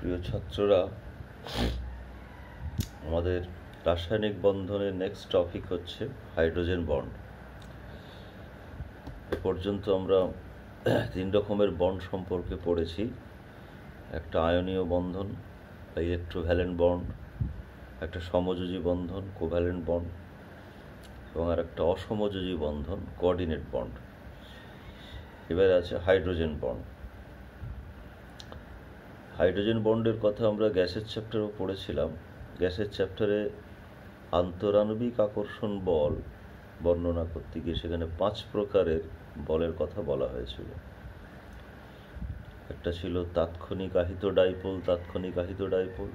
প্রিয় ছাত্ররা, আমাদের রাসায়নিক বন্ধনের নেক্সট টপিক হচ্ছে হাইড্রোজেন বন্ড। এ পর্যন্ত আমরা 3 রকমের বন্ড সম্পর্কে পড়েছি। একটা আয়নীয় বন্ধন, ইলেকট্রোভ্যালেন্ট বন্ড, একটা সমযোজী বন্ধন, কোভ্যালেন্ট বন্ড, এবং আর একটা অসমযোজী বন্ধন, কোঅর্ডিনেট বন্ড। এবার আছে হাইড্রোজেন বন্ড। হাইড্রোজেন বন্ডের কথা আমরা গ্যাসের চ্যাপ্টারেও পড়েছিলাম। গ্যাসের চ্যাপ্টারে আন্তরাণবিক আকর্ষণ বল বর্ণনা করতে গিয়ে সেখানে 5 প্রকারের বলের কথা বলা হয়েছিল। একটা ছিল তাৎক্ষণিক আহিত ডাইপোল, তাৎক্ষণিক আহিত ডাইপোল,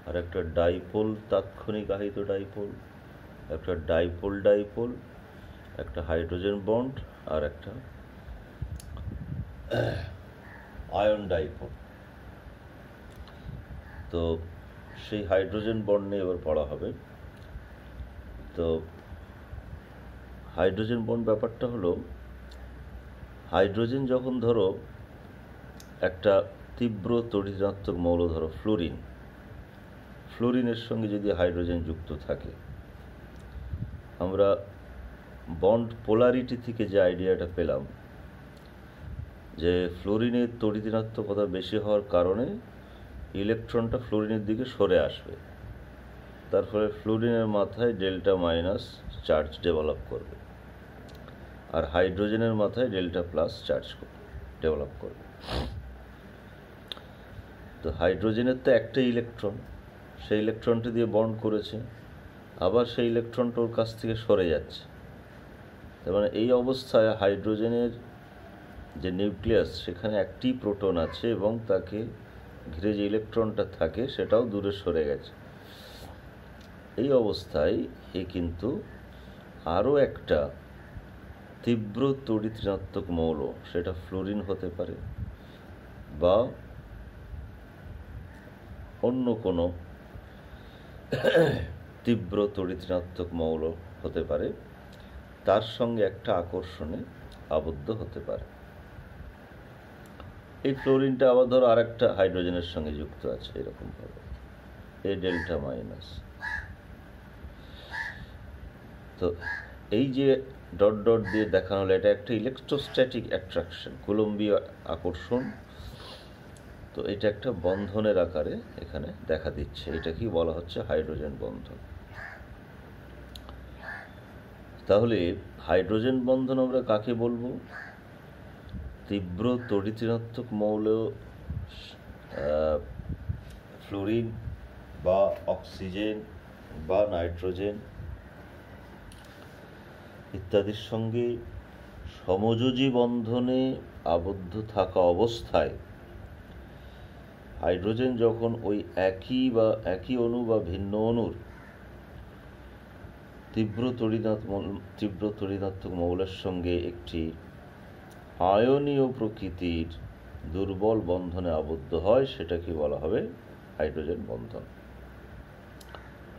আর একটা ডাইপোল তাৎক্ষণিক আহিত ডাইপোল, একটা ডাইপোল ডাইপোল, একটা হাইড্রোজেন বন্ড, আর একটা আয়ন ডাইপোল। তো সেই হাইড্রোজেন বন্ড নিয়ে এবার পড়া হবে। তো হাইড্রোজেন বন্ড ব্যাপারটা হলো, হাইড্রোজেন যখন ধরো একটা তীব্র তড়িৎ-ঋণাত্মক মৌল, ধরো ফ্লোরিন, ফ্লোরিনের সঙ্গে যদি হাইড্রোজেন যুক্ত থাকে, আমরা বন্ড পোলারিটি থেকে যে আইডিয়াটা পেলাম যে ফ্লোরিনের তড়িৎ-ঋণাত্মকতা বেশি হওয়ার কারণে ইলেকট্রনটা ফ্লোরিনের দিকে সরে আসবে, তার ফলে ফ্লোরিনের মাথায় ডেল্টা মাইনাস চার্জ ডেভেলপ করবে, আর হাইড্রোজেনের মাথায় ডেল্টা প্লাস চার্জ ডেভেলপ করবে। তো হাইড্রোজেনের তো একটা ইলেকট্রন, সেই ইলেকট্রনটা দিয়ে বন্ড করেছে, আবার সেই ইলেকট্রনটা ওর কাছ থেকে সরে যাচ্ছে। তার মানে এই অবস্থায় হাইড্রোজেনের যে নিউক্লিয়াস, সেখানে একটি প্রোটন আছে এবং তাকে ঘিরে যে ইলেকট্রনটা থাকে সেটাও দূরে সরে গেছে। এই অবস্থায় এ কিন্তু আরও একটা তীব্র তড়িৎ-ঋণাত্মক মৌল, সেটা ফ্লোরিন হতে পারে বা অন্য কোনো তীব্র তড়িৎ-ঋণাত্মক মৌল হতে পারে, তার সঙ্গে একটা আকর্ষণে আবদ্ধ হতে পারে। এই ফ্লোরিনটা আবার ধরো আর একটা হাইড্রোজেনের সঙ্গে যুক্ত আছে, এরকমভাবে এ ডেল্টা মাইনাস। তো এই যে ডট ডট দিয়ে দেখানো হলো, এটা একটা ইলেকট্রোস্ট্যাটিক অ্যাট্রাকশন, কুলম্বীয় আকর্ষণ। তো এটা একটা বন্ধনের আকারে এখানে দেখা দিচ্ছে। এটা কি বলা হচ্ছে? হাইড্রোজেন বন্ধন। তাহলে হাইড্রোজেন বন্ধন আমরা কাকে বলবো? তীব্র তড়িৎ-ঋণাত্মক মৌল ফ্লোরিন বা অক্সিজেন বা নাইট্রোজেন ইত্যাদির সঙ্গে সমযোজী বন্ধনে আবদ্ধ থাকা অবস্থায় হাইড্রোজেন যখন ওই একই অণু বা ভিন্ন অণুর তীব্র তড়িৎ-ঋণাত্মক মৌলের সঙ্গে একটি আয়নীয় প্রকৃতির দুর্বল বন্ধনে আবদ্ধ হয়, সেটাকে বলা হবে হাইড্রোজেন বন্ধন।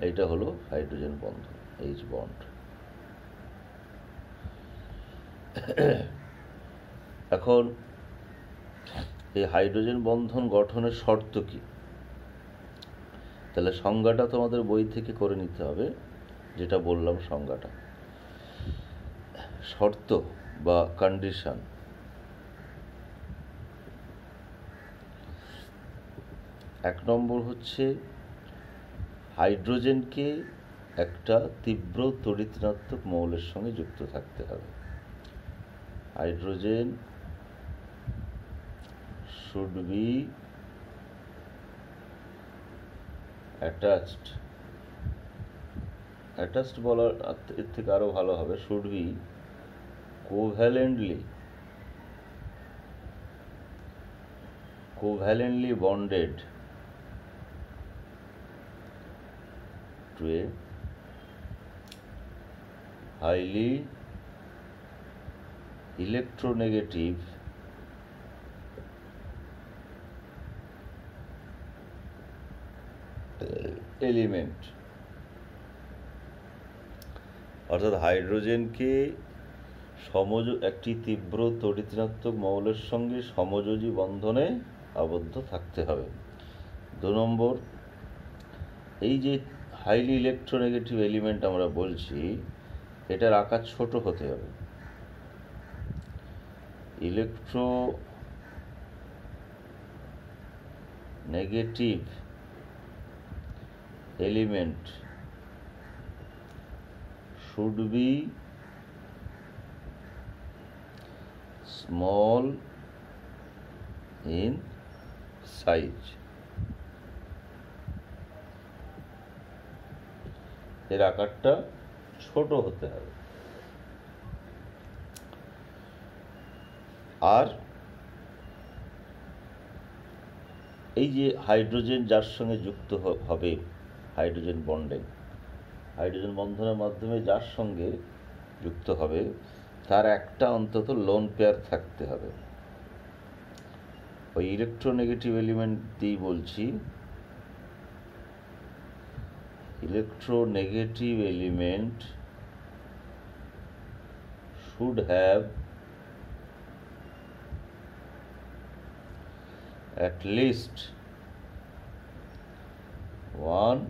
এইটা হলো হাইড্রোজেন বন্ধন, এইচ বন্ড। এখন এই হাইড্রোজেন বন্ধন গঠনের শর্ত কি? তাহলে সংজ্ঞাটা তোমাদের বই থেকে করে নিতে হবে, যেটা বললাম সংজ্ঞাটা। শর্ত বা কন্ডিশন: এক নম্বর হচ্ছে হাইড্রোজেনকে একটা তীব্র তড়িৎ-ঋণাত্মক মৌলের সঙ্গে যুক্ত থাকতে হবে। হাইড্রোজেন should be attached বলার এর থেকে আরো ভালো হবে, should be covalently bonded to a highly electronegative element. অর্থাৎ হাইড্রোজেনকে একটি তীব্র তড়িৎ-ঋণাত্মক মৌলের সঙ্গে সমযোজী বন্ধনে আবদ্ধ থাকতে হবে। 2 নম্বর, এই যে হাইলি ইলেকট্রোনেগেটিভ এলিমেন্ট আমরা বলছি, এটার আকার ছোট হতে হবে। Electronegative element should be small in size. এর আকারটা ছোট হতে হবে। আর এই যে হাইড্রোজেন যার সঙ্গে যুক্ত হবে হাইড্রোজেন বন্ধনের মাধ্যমে যার সঙ্গে যুক্ত হবে, তার একটা অন্তত লোন পেয়ার থাকতে হবে। ওই ইলেকট্রোনেগেটিভ এলিমেন্ট দিয়ে বলছি, electronegative element should have at least one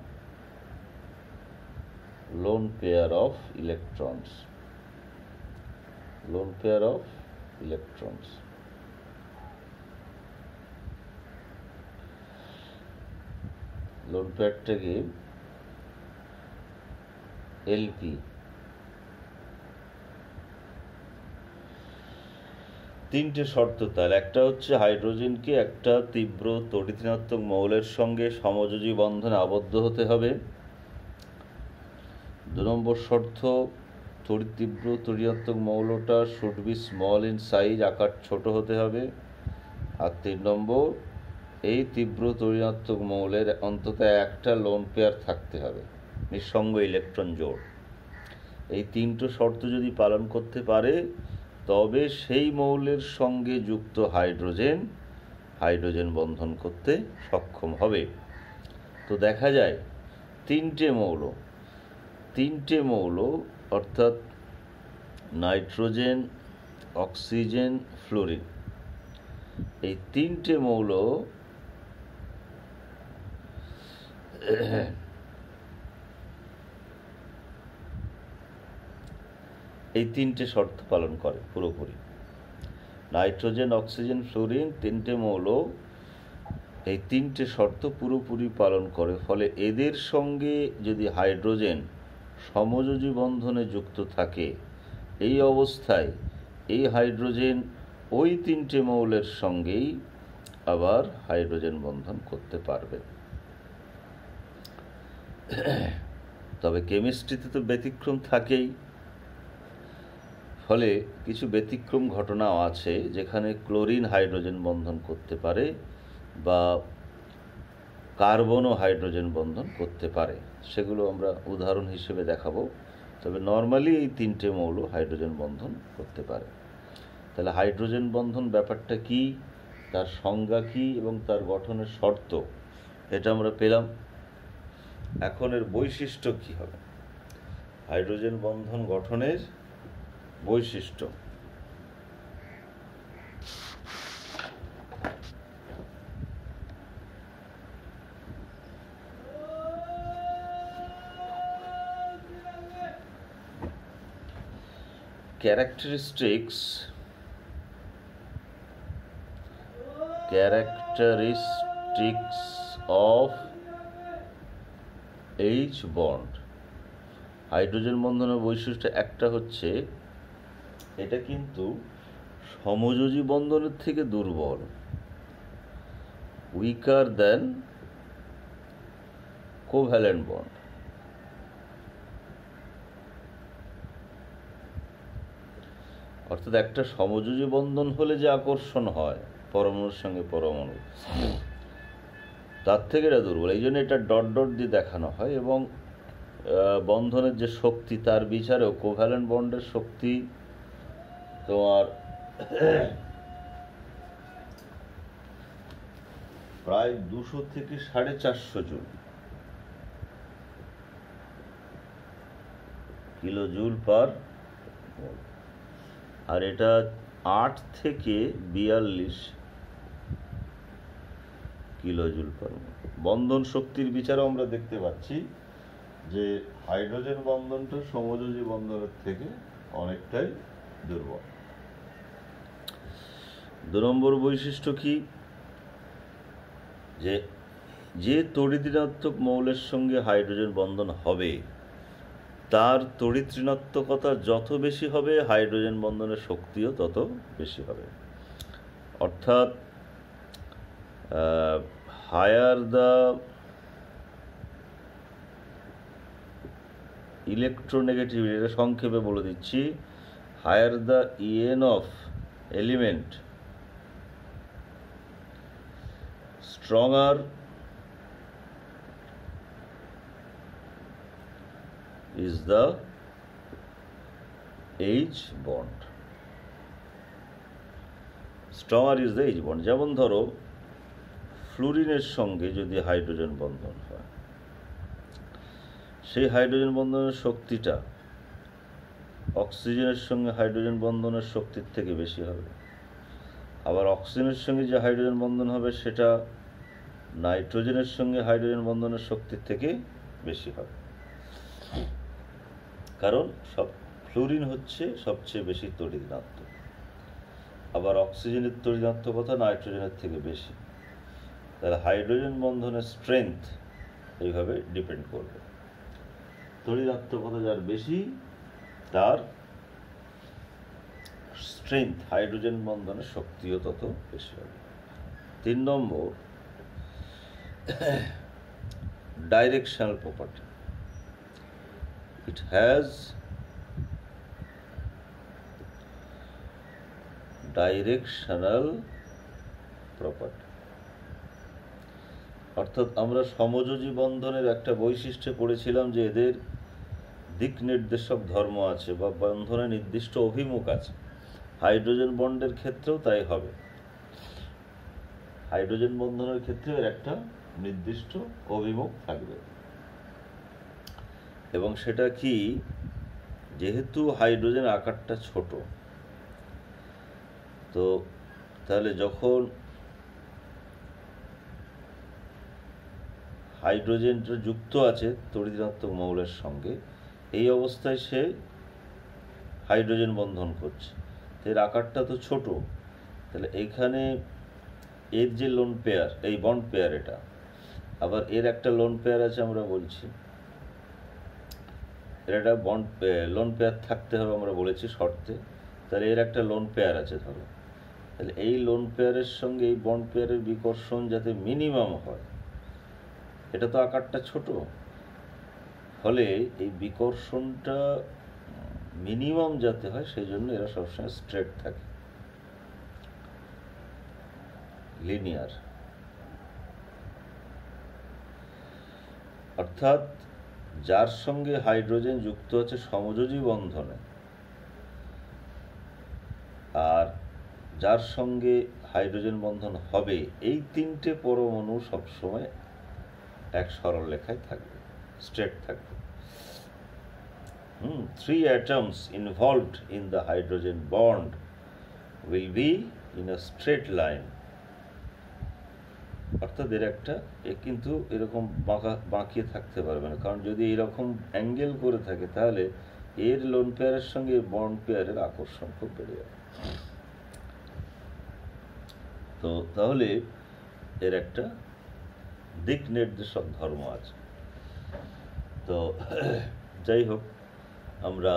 lone pair of electrons. Lone pair লোনপেয়ারটাকে এলপি। তিনটে শর্ত তার। একটা হচ্ছে হাইড্রোজেনকে একটা তীব্র তড়িৎ-ঋণাত্মক মৌলের সঙ্গে সমযোজী বন্ধনে আবদ্ধ হতে হবে। 2 নম্বর শর্ত, তীব্র তড়িৎ-ঋণাত্মক মৌলটা should be small in size, আকার ছোট হতে হবে। আর 3 নম্বর, এই তীব্র তড়িৎ-ঋণাত্মক মৌলের অন্তত একটা লোন পেয়ার থাকতে হবে, নিঃসঙ্গ ইলেকট্রন জোড়। এই 3টে শর্ত যদি পালন করতে পারে, তবে সেই মৌলের সঙ্গে যুক্ত হাইড্রোজেন বন্ধন করতে সক্ষম হবে। তো দেখা যায় তিনটে মৌল অর্থাৎ নাইট্রোজেন, অক্সিজেন, ফ্লোরিন, এই তিনটে মৌল এই তিনটে শর্ত পালন করে পুরোপুরি। নাইট্রোজেন, অক্সিজেন, ফ্লোরিন, তিনটে মৌল এই তিনটে শর্ত পুরোপুরি পালন করে। ফলে এদের সঙ্গে যদি হাইড্রোজেন সমযোজী বন্ধনে যুক্ত থাকে, এই অবস্থায় এই হাইড্রোজেন ওই তিনটে মৌলের সঙ্গেই আবার হাইড্রোজেন বন্ধন করতে পারবে। তবে কেমিস্ট্রিতে তো ব্যতিক্রম থাকেই। ফলে কিছু ব্যতিক্রম ঘটনাও আছে, যেখানে ক্লোরিন হাইড্রোজেন বন্ধন করতে পারে বা কার্বনও হাইড্রোজেন বন্ধন করতে পারে। সেগুলো আমরা উদাহরণ হিসেবে দেখাবো। তবে নর্মালি এই তিনটে মৌল হাইড্রোজেন বন্ধন করতে পারে। তাহলে হাইড্রোজেন বন্ধন ব্যাপারটা কি, তার সংজ্ঞা কি এবং তার গঠনের শর্ত, এটা আমরা পেলাম। এখন এর বৈশিষ্ট্য কি হবে, হাইড্রোজেন বন্ধন গঠনের বৈশিষ্ট্য। characteristics of H bond। Hydrogen বন্ধনের বৈশিষ্ট্য একটা হচ্ছে, এটা কিন্তু সমযোজী বন্ধনের থেকে দুর্বল, উইকার দেন কোভ্যালেন্ট বন্ড। অর্থাৎ একটা সমযোজী বন্ধন হলে যে আকর্ষণ হয় পরমাণুর সঙ্গে পরমাণু, তার থেকে এটা দুর্বল। এই জন্য এটা ডট ডট দিয়ে দেখানো হয়। এবং বন্ধনের যে শক্তি, তার বিচারেও কোভ্যালেন্ট বন্ডের শক্তি তোমার প্রায় 200 থেকে 450 জুল, কিলোজুল পার মোল। আর এটা 8 থেকে 42 কিলোজুল পার মিনিট। বন্ধন শক্তির বিচারও আমরা দেখতে পাচ্ছি যে হাইড্রোজেন বন্ধনটা সমযোজী বন্ধনের থেকে অনেকটাই দুর্বল। 2 নম্বর বৈশিষ্ট্য কি, যে তড়িৎ ঋণাত্মক মৌলের সঙ্গে হাইড্রোজেন বন্ধন হবে তার তড়িৎ ঋণাত্মকতা যত বেশি হবে হাইড্রোজেন বন্ধনের শক্তিও তত বেশি হবে। অর্থাৎ হায়ার দ্য ইলেকট্রোনেগেটিভিটি, এটা সংক্ষেপে বলে দিচ্ছি, higher the EN of element stronger is the H bond. Stronger is the H bond. যেমন ধরো ফ্লুরিনের সঙ্গে যদি হাইড্রোজেন বন্ধন হয়, সেই হাইড্রোজেন বন্ধনের শক্তিটা অক্সিজেনের সঙ্গে হাইড্রোজেন বন্ধনের শক্তির থেকে বেশি হবে। আবার অক্সিজেনের সঙ্গে যে হাইড্রোজেন বন্ধন হবে সেটা নাইট্রোজেনের সঙ্গে হাইড্রোজেন বন্ধনের শক্তির থেকে বেশি হবে, কারণ ফ্লুরিন হচ্ছে সবচেয়ে বেশি তড়িৎ ঋণাত্মক, আবার অক্সিজেনের তড়িৎ ঋণাত্মকতা নাইট্রোজেনের থেকে বেশি। তাহলে হাইড্রোজেন বন্ধনের স্ট্রেংথ এইভাবে ডিপেন্ড করবে, তড়িৎ ঋণাত্মকতা যার বেশি তার স্ট্রেংথ, হাইড্রোজেন বন্ধনের শক্তিও তত বেশি হবে। 3 নম্বর, directional property. It has directional property. অর্থাৎ আমরা সমযোজী বন্ধনের একটা বৈশিষ্ট্য পড়েছিলাম যে এদের দিক নির্দেশক ধর্ম আছে বা বন্ধনের নির্দিষ্ট অভিমুখ আছে। হাইড্রোজেন বন্ডের ক্ষেত্রেও তাই হবে, হাইড্রোজেন বন্ধনের ক্ষেত্রেও একটা নির্দিষ্ট অভিমুখ থাকবে। এবং সেটা কি, যেহেতু হাইড্রোজেন আকারটা ছোট, তো তাহলে যখন হাইড্রোজেনটা যুক্ত আছে তড়িৎ ঋণাত্মক মৌলের সঙ্গে, এই অবস্থায় সে হাইড্রোজেন বন্ধন করছে, এর আকারটা তো ছোট, তাহলে এইখানে এর যে লোন পেয়ার, এই বন্ড পেয়ার, এটা আবার এর একটা লোন পেয়ার আছে, আমরা বলছি এর একটা বন্ড লোন পেয়ার থাকতে হবে আমরা বলেছি শর্তে, তাহলে এর একটা লোন পেয়ার আছে ধরো, তাহলে এই লোন পেয়ারের সঙ্গে এই বন্ড পেয়ারের বিকর্ষণ যাতে মিনিমাম হয়, এটা তো আকারটা ছোট, ফলে এই বিকর্ষণটা মিনিমাম যাতে হয় সেই জন্য এরা সবসময় স্ট্রেট থাকে, লিনিয়ার। অর্থাৎ যার সঙ্গে হাইড্রোজেন যুক্ত আছে সমযোজী বন্ধনে, আর যার সঙ্গে হাইড্রোজেন বন্ধন হবে, এই 3টে পরমাণু সবসময় এক সরল রেখায় থাকবে, স্ট্রেট থাকবে। 3 atoms involved in the hydrogen bond will be in a straight line. অর্থাৎ এর একটা কিন্তু এরকম বাঁকিয়ে থাকতে পারবে না, কারণ যদি এরকম অ্যাঙ্গেল করে থাকে তাহলে এর লোন পেয়ারের সঙ্গে বন্ড পেয়ারের আকর্ষণ খুব বেড়ে যাবে। তো তাহলে এর একটা দিক নির্দেশক ধর্ম আছে। তো যাই হোক, আমরা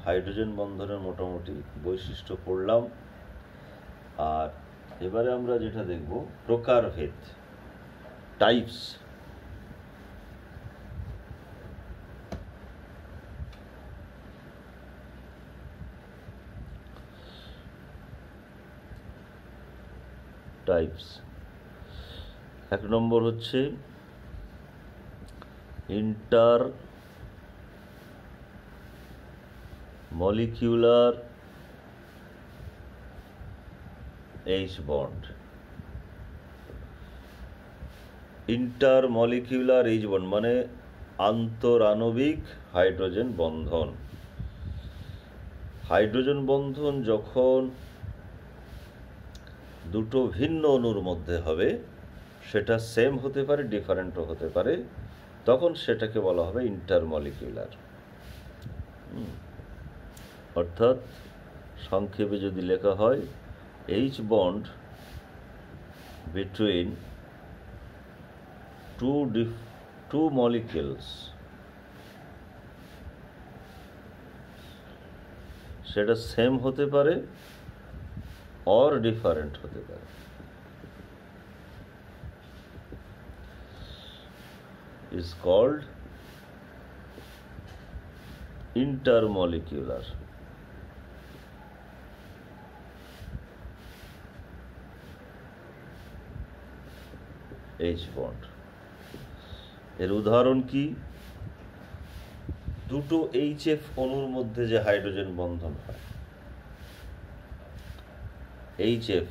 হাইড্রোজেন বন্ধনের মোটামুটি বৈশিষ্ট্য পড়লাম, আর এবারে আমরা যেটা দেখব প্রকারভেদ, টাইপস। টাইপস 1 নম্বর হচ্ছে inter molecular H bond. ইন্টারমলিকিউলার H bond মানে আন্তরাণবিক হাইড্রোজেন বন্ধন। হাইড্রোজেন বন্ধন যখন দুটো ভিন্ন অণুর মধ্যে হবে সেটা সেম হতে পারে, ডিফারেন্টও হতে পারে, তখন সেটাকে বলা হবে ইন্টারমলিকিউলার। অর্থাৎ সংক্ষেপে যদি লেখা হয়, H bond between two molecules, সেটা সেম হতে পারে অর ডিফারেন্ট হতে পারে। is called intermolecular. H bond এর উদাহরণ কি? দুটো HF অণুর মধ্যে যে হাইড্রোজেন বন্ধন হয়, HF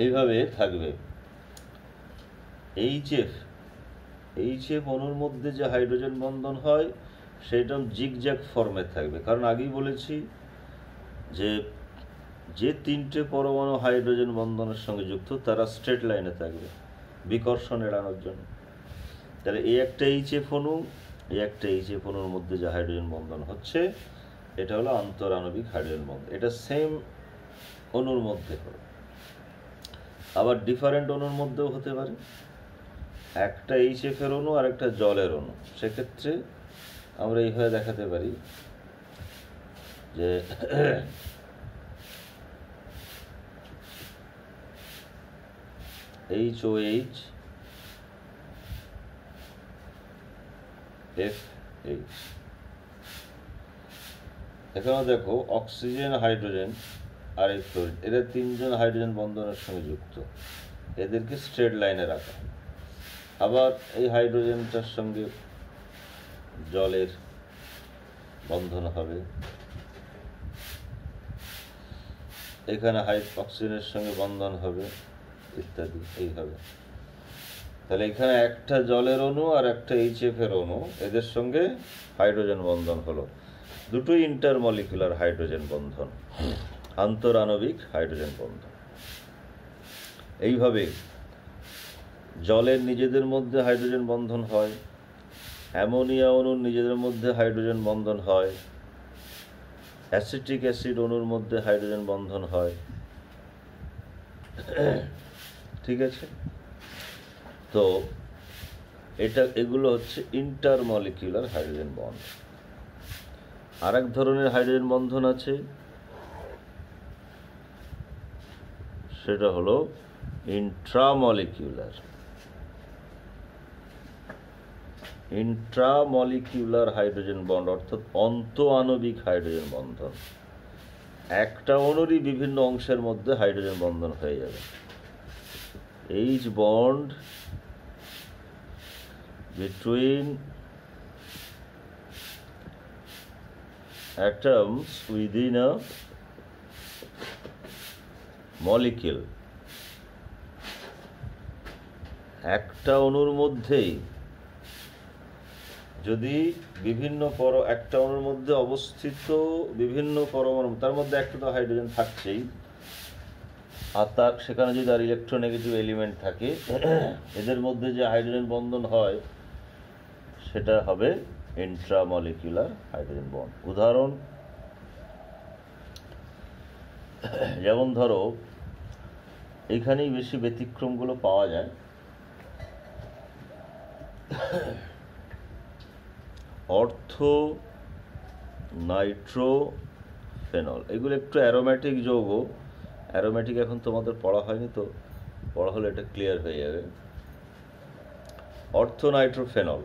এইভাবে থাকবে। এইচএফ অণুর মধ্যে যে হাইড্রোজেন বন্ধন হয় সেটা জিগজ্যাগ ফর্মে থাকবে, কারণ আগেই বলেছি যে তিনটে পরমাণু হাইড্রোজেন বন্ধনের সঙ্গে যুক্ত তারা স্ট্রেট লাইনে থাকবে বিকর্ষণ এড়ানোর জন্য। তাহলে এই একটা এইচএফ অণুর মধ্যে যে হাইড্রোজেন বন্ধন হচ্ছে এটা হলো আন্তরাণবিক হাইড্রোজেন বন্ধন। এটা সেম অণুর মধ্যে হবে, আবার ডিফারেন্ট অণুর মধ্যেও হতে পারে। একটা এইচএফ এর অণু আর একটা জলের অণু, সেক্ষেত্রে আমরা এইভাবে দেখাতে পারি যে HOH FH। এখানে দেখো অক্সিজেন, হাইড্রোজেন আর এই ফ্লোরিন, এদের তিনজন হাইড্রোজেন বন্ধনের সঙ্গে যুক্ত, এদেরকে স্ট্রেট লাইনে রাখা। আবার এই হাইড্রোজেনটার সঙ্গে জলের বন্ধন হবে, এখানে অক্সিজেনের সঙ্গে বন্ধন হবে ইত্যাদি এইভাবে। তাহলে এখানে একটা জলের অণু আর একটা এইচএফ এর অণু, এদের সঙ্গে হাইড্রোজেন বন্ধন হলো, দুটোই ইন্টারমলিকুলার হাইড্রোজেন বন্ধন, আন্তরাণবিক হাইড্রোজেন বন্ধন। এইভাবে জলের নিজেদের মধ্যে হাইড্রোজেন বন্ধন হয়, অ্যামোনিয়া অণুর নিজেদের মধ্যে হাইড্রোজেন বন্ধন হয়, অ্যাসিটিক অ্যাসিড অণুর মধ্যে হাইড্রোজেন বন্ধন হয়। ঠিক আছে, তো এগুলো হচ্ছে ইন্টারমলিকুলার হাইড্রোজেন বন্ড। আর এক ধরনের হাইড্রোজেন বন্ধন আছে, সেটা হলো ইন্ট্রামলিকুলার হাইড্রোজেন বন্ড, অর্থাৎ অন্তঃআণবিক হাইড্রোজেন বন্ধন। একটা অণুরই বিভিন্ন অংশের মধ্যে হাইড্রোজেন বন্ধন হয়ে যাবে। H bond between atoms within a molecule, একটা অণুর মধ্যেই যদি একটা অণুর মধ্যে অবস্থিত বিভিন্ন পরমাণু, তার মধ্যে একটা তো হাইড্রোজেন থাকছেই, আর সেখানে যদি আর ইলেকট্রোনেগেটিভ এলিমেন্ট থাকে, এদের মধ্যে যে হাইড্রোজেন বন্ধন হয় সেটা হবে ইন্ট্রামলিকুলার হাইড্রোজেন বন্ড। উদাহরণ, যেমন ধরো এইখানেই বেশি ব্যতিক্রমগুলো পাওয়া যায়। অর্থো নাইট্রোফেনল, এগুলো একটু অ্যারোম্যাটিক যৌগ। অ্যারোম্যাটিক এখন তোমাদের পড়া হয়নি, তো পড়া হলে এটা ক্লিয়ার হয়ে যাবে। অর্থো নাইট্রোফেনল,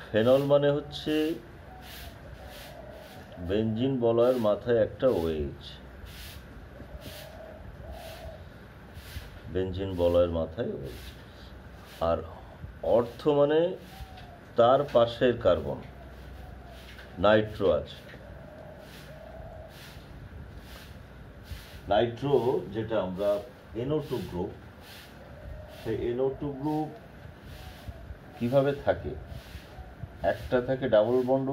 ফেনল মানে হচ্ছে বেঞ্জিন বলয়ের মাথায় একটা OH, বেঞ্জিন বলয়ের মাথায় OH। আর অর্থ মানে তার পাশের কার্বন নাইট্রো আছে। নাইট্রো যেটা আমরা NO2 গ্রুপ, সেই NO2 গ্রুপ কিভাবে থাকে? একটা থাকে ডাবল বন্ড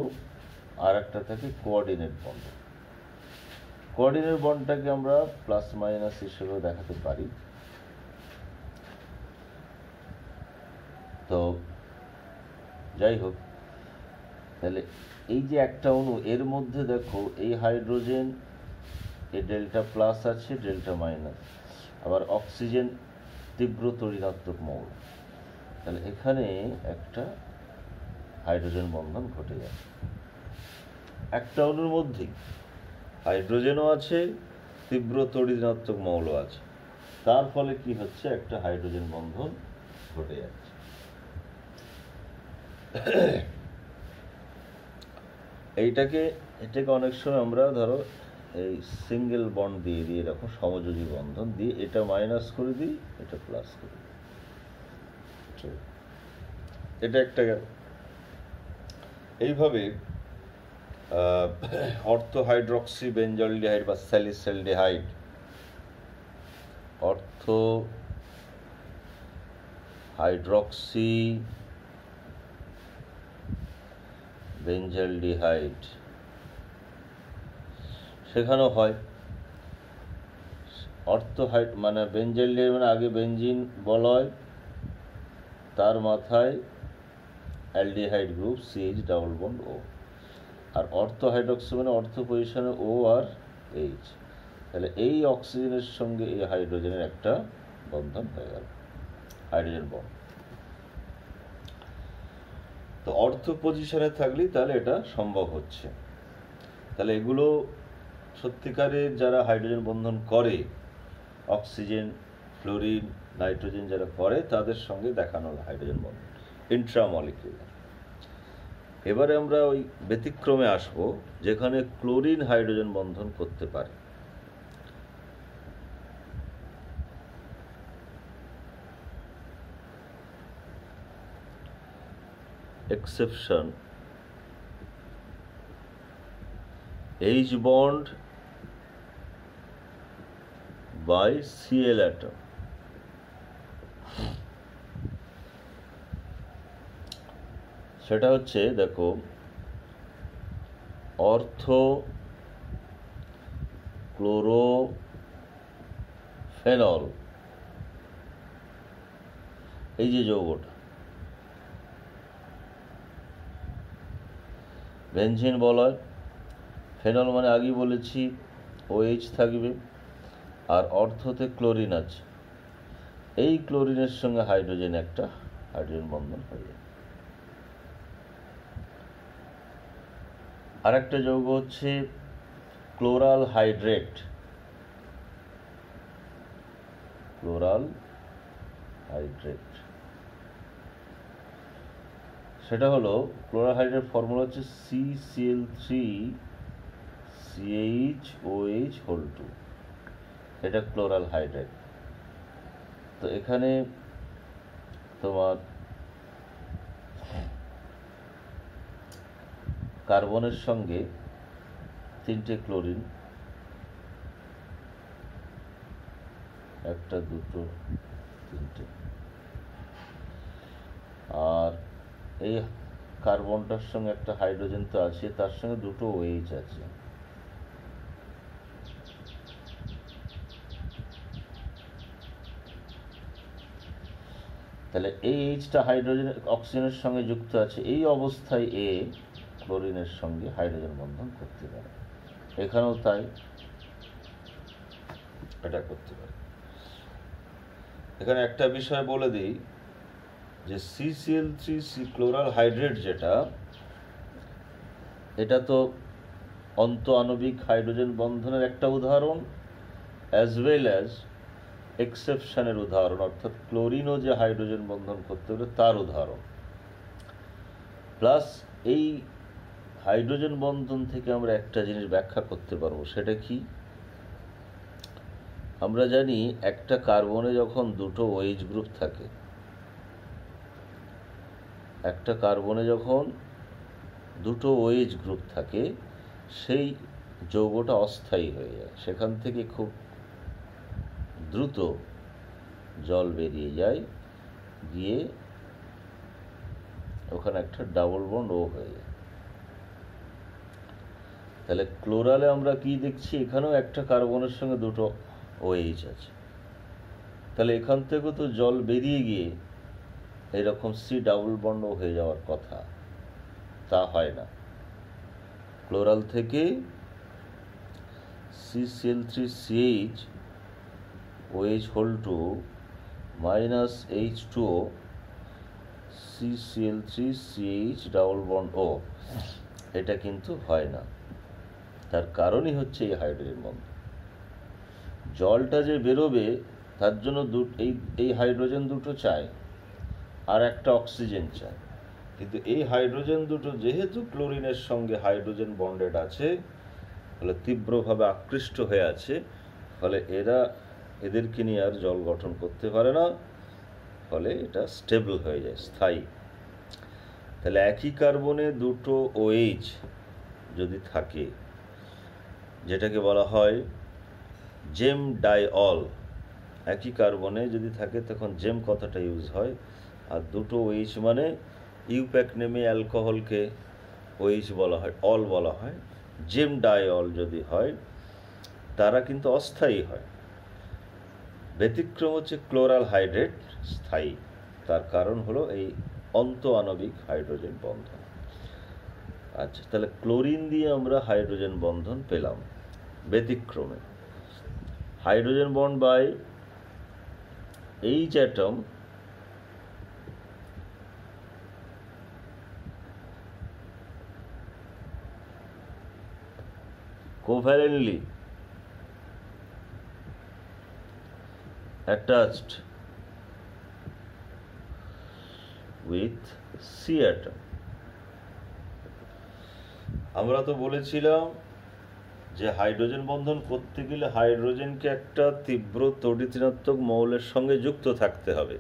আর একটা থাকে কোঅর্ডিনেট বন্ড। কোঅর্ডিনেট বন্ডটাকে আমরা প্লাস মাইনাস হিসেবে দেখাতে পারি। তো যাই হোক, তাহলে এই যে একটা অণু, এর মধ্যে দেখো এই হাইড্রোজেন এ ডেল্টা প্লাস আছে, ডেল্টা মাইনাস, আবার অক্সিজেন তীব্র তড়িৎাত্মক মৌল। তাহলে এখানে একটা হাইড্রোজেন বন্ধন ঘটে যাচ্ছে। একটা অণুর মধ্যেই হাইড্রোজেনও আছে, তীব্র তড়িৎাত্মক মৌল আছে, তার ফলে কি হচ্ছে? একটা হাইড্রোজেন বন্ধন ঘটে যাচ্ছে। এটাকে অনেক সময় আমরা ধরো এই সিঙ্গেল বন্ড দিয়ে দিই, এরকম সমযোজী বন্ধন দিয়ে এটা মাইনাস করে দিই, এটা প্লাস করে দিই। এটা একটা গেল। এইভাবে অর্থো হাইড্রক্সি বেঞ্জলডিহাইড বা স্যালিসালডিহাইড, অর্থো হাইড্রক্সি বেঞ্জলডিহাইড, সেখানেও হয় মানে বেঞ্জলডিহাইড মানে আগে বেঞ্জিন বলয়, তার মাথায় aldehyde group CH double bond O, আর অর্থো হাইড্রক্সি মানে অর্থ পজিশনে O আর H। তাহলে এই অক্সিজেনের সঙ্গে এই হাইড্রোজেনের একটা বন্ধন হয়ে গেল, হাইড্রোজেন বন্ড। তো অর্থ পজিশনে থাকলেই তাহলে এটা সম্ভব হচ্ছে। তাহলে এগুলো সত্যিকারের যারা হাইড্রোজেন বন্ধন করে, অক্সিজেন, ফ্লোরিন, নাইট্রোজেন যারা করে, তাদের সঙ্গে দেখানো হাইড্রোজেন বন্ধন ইন্ট্রামলিকুলার। এবারে আমরা ওই ব্যতিক্রমে আসব যেখানে ক্লোরিন হাইড্রোজেন বন্ধন করতে পারে। Exception, H bond by Cl atom। সেটা হচ্ছে, দেখো, অর্থো ক্লোরোফেনল, এই যে যৌগটা, বেনজিন বলয়, ফেনল মানে আগেই বলেছি OH থাকবে, আর অর্থতে ক্লোরিন আছে। এই ক্লোরিনের সঙ্গে হাইড্রোজেন একটা হাইড্রোজেন বন্ধন হয়ে যায়। আর একটা যৌগ হচ্ছে ক্লোরাল হাইড্রেট। সেটা হলো ক্লোরাল হাইড্রেট ফর্মুলা হচ্ছে CCl3CHOH2। এটা ক্লোরাল হাইড্রেট। তো এখানে তোমার কার্বনের সঙ্গে 3টে ক্লোরিন, 1 2 3টে, আর এই কার্বনটার সঙ্গে একটা হাইড্রোজেন তো আছে, তার সঙ্গে 2টো OH আছে। তাহলে এই Hটা হাইড্রোজেন অক্সিজেনের সঙ্গে যুক্ত আছে। এই অবস্থায় এ ক্লোরিনের সঙ্গে হাইড্রোজেন বন্ধন করতে পারে। এখানেও তাই, এটা করতে পারে। এখানে একটা বিষয় বলে দিই যে CCl3 ক্লোরাল হাইড্রেট যেটা, এটা তো অন্ত আণবিক হাইড্রোজেন বন্ধনের একটা উদাহরণ, অ্যাজ ওয়েল অ্যাজ এক্সেপশনের উদাহরণ, অর্থাৎ ক্লোরিনও যে হাইড্রোজেন বন্ধন করতে পারে তার উদাহরণ। প্লাস এই হাইড্রোজেন বন্ধন থেকে আমরা একটা জিনিস ব্যাখ্যা করতে পারবো, সেটা কি? আমরা জানি একটা কার্বনে যখন 2টো OH গ্রুপ থাকে, একটা কার্বনে যখন দুটো OH গ্রুপ থাকে সেই যৌগটা অস্থায়ী হয়ে যায়, সেখান থেকে খুব দ্রুত জল বেরিয়ে যায়, গিয়ে ওখানে একটা ডাবল বন্ড O হয়ে যায়। তাহলে ক্লোরালে আমরা কি দেখছি, এখানেও একটা কার্বনের সঙ্গে দুটো OH আছে, তাহলে এখান থেকে তো জল বেরিয়ে গিয়ে এরকম C ডাবল বন্ড O হয়ে যাওয়ার কথা, তা হয় না। ক্লোরাল থেকে CCl3CH OH whole 2 minus H2O CCl3CH double bond O, এটা কিন্তু হয় না। তার কারণই হচ্ছে এই হাইড্রোজেন বন্ধন। জলটা যে বেরোবে তার জন্য এই হাইড্রোজেন দুটো চাই আর একটা অক্সিজেন চাই, কিন্তু এই হাইড্রোজেন দুটো যেহেতু ক্লোরিনের সঙ্গে হাইড্রোজেন বন্ডেড আছে, ফলে তীব্রভাবে আকৃষ্ট হয়ে আছে, ফলে এদেরকে নিয়ে আর জল গঠন করতে পারে না, ফলে এটা স্টেবল হয়ে যায়, স্থায়ী। তাহলে একই কার্বনে দুটো OH যদি থাকে, যেটাকে বলা হয় জেম ডাইঅল, একই কার্বনে যদি থাকে তখন জেম কথাটা ইউজ হয়, আর দুটো OH মানে ইউপ্যাক নেমে অ্যালকোহলকে OH বলা হয়, অল বলা হয়। জেম ডাইঅল যদি হয় তারা কিন্তু অস্থায়ী হয়। ব্যতিক্রম হচ্ছে ক্লোরাল হাইড্রেট, স্থায়ী। তার কারণ হলো এই অন্ত আণবিক হাইড্রোজেন বন্ধন। আচ্ছা, তাহলে ক্লোরিন দিয়ে আমরা হাইড্রোজেন বন্ধন পেলাম ব্যতিক্রমে। Hydrogen bond by H atom covalently attached with C atom। আমরা তো বলেছিলাম যে হাইড্রোজেন বন্ধন করতে গেলে হাইড্রোজেনকে একটা তীব্র তড়িৎ-ঋণাত্মক মৌলের সঙ্গে যুক্ত থাকতে হবে,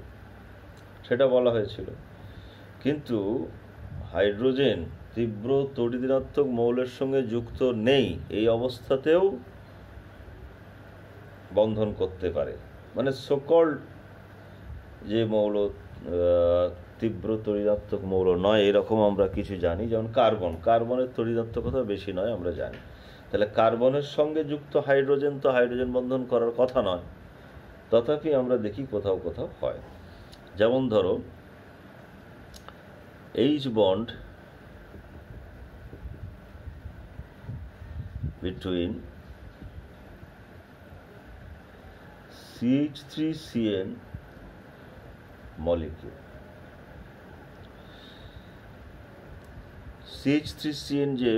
সেটা বলা হয়েছিল। কিন্তু হাইড্রোজেন তীব্র তড়িৎ-ঋণাত্মক মৌলের সঙ্গে যুক্ত নেই, এই অবস্থাতেও বন্ধন করতে পারে। মানে সকল্ড যে মৌল তীব্র তড়িৎ-ঋণাত্মক মৌল নয় এরকম আমরা কিছু জানি, যেমন কার্বনের তড়িৎ-ঋণাত্মকতা বেশি নয় আমরা জানি। তাহলে কার্বনের সঙ্গে যুক্ত হাইড্রোজেন তো হাইড্রোজেন বন্ধন করার কথা নয়, তথাপি আমরা দেখি কোথাও কোথাও হয়। যেমন ধরো H bond between CH3CN molecule, CH3CN যে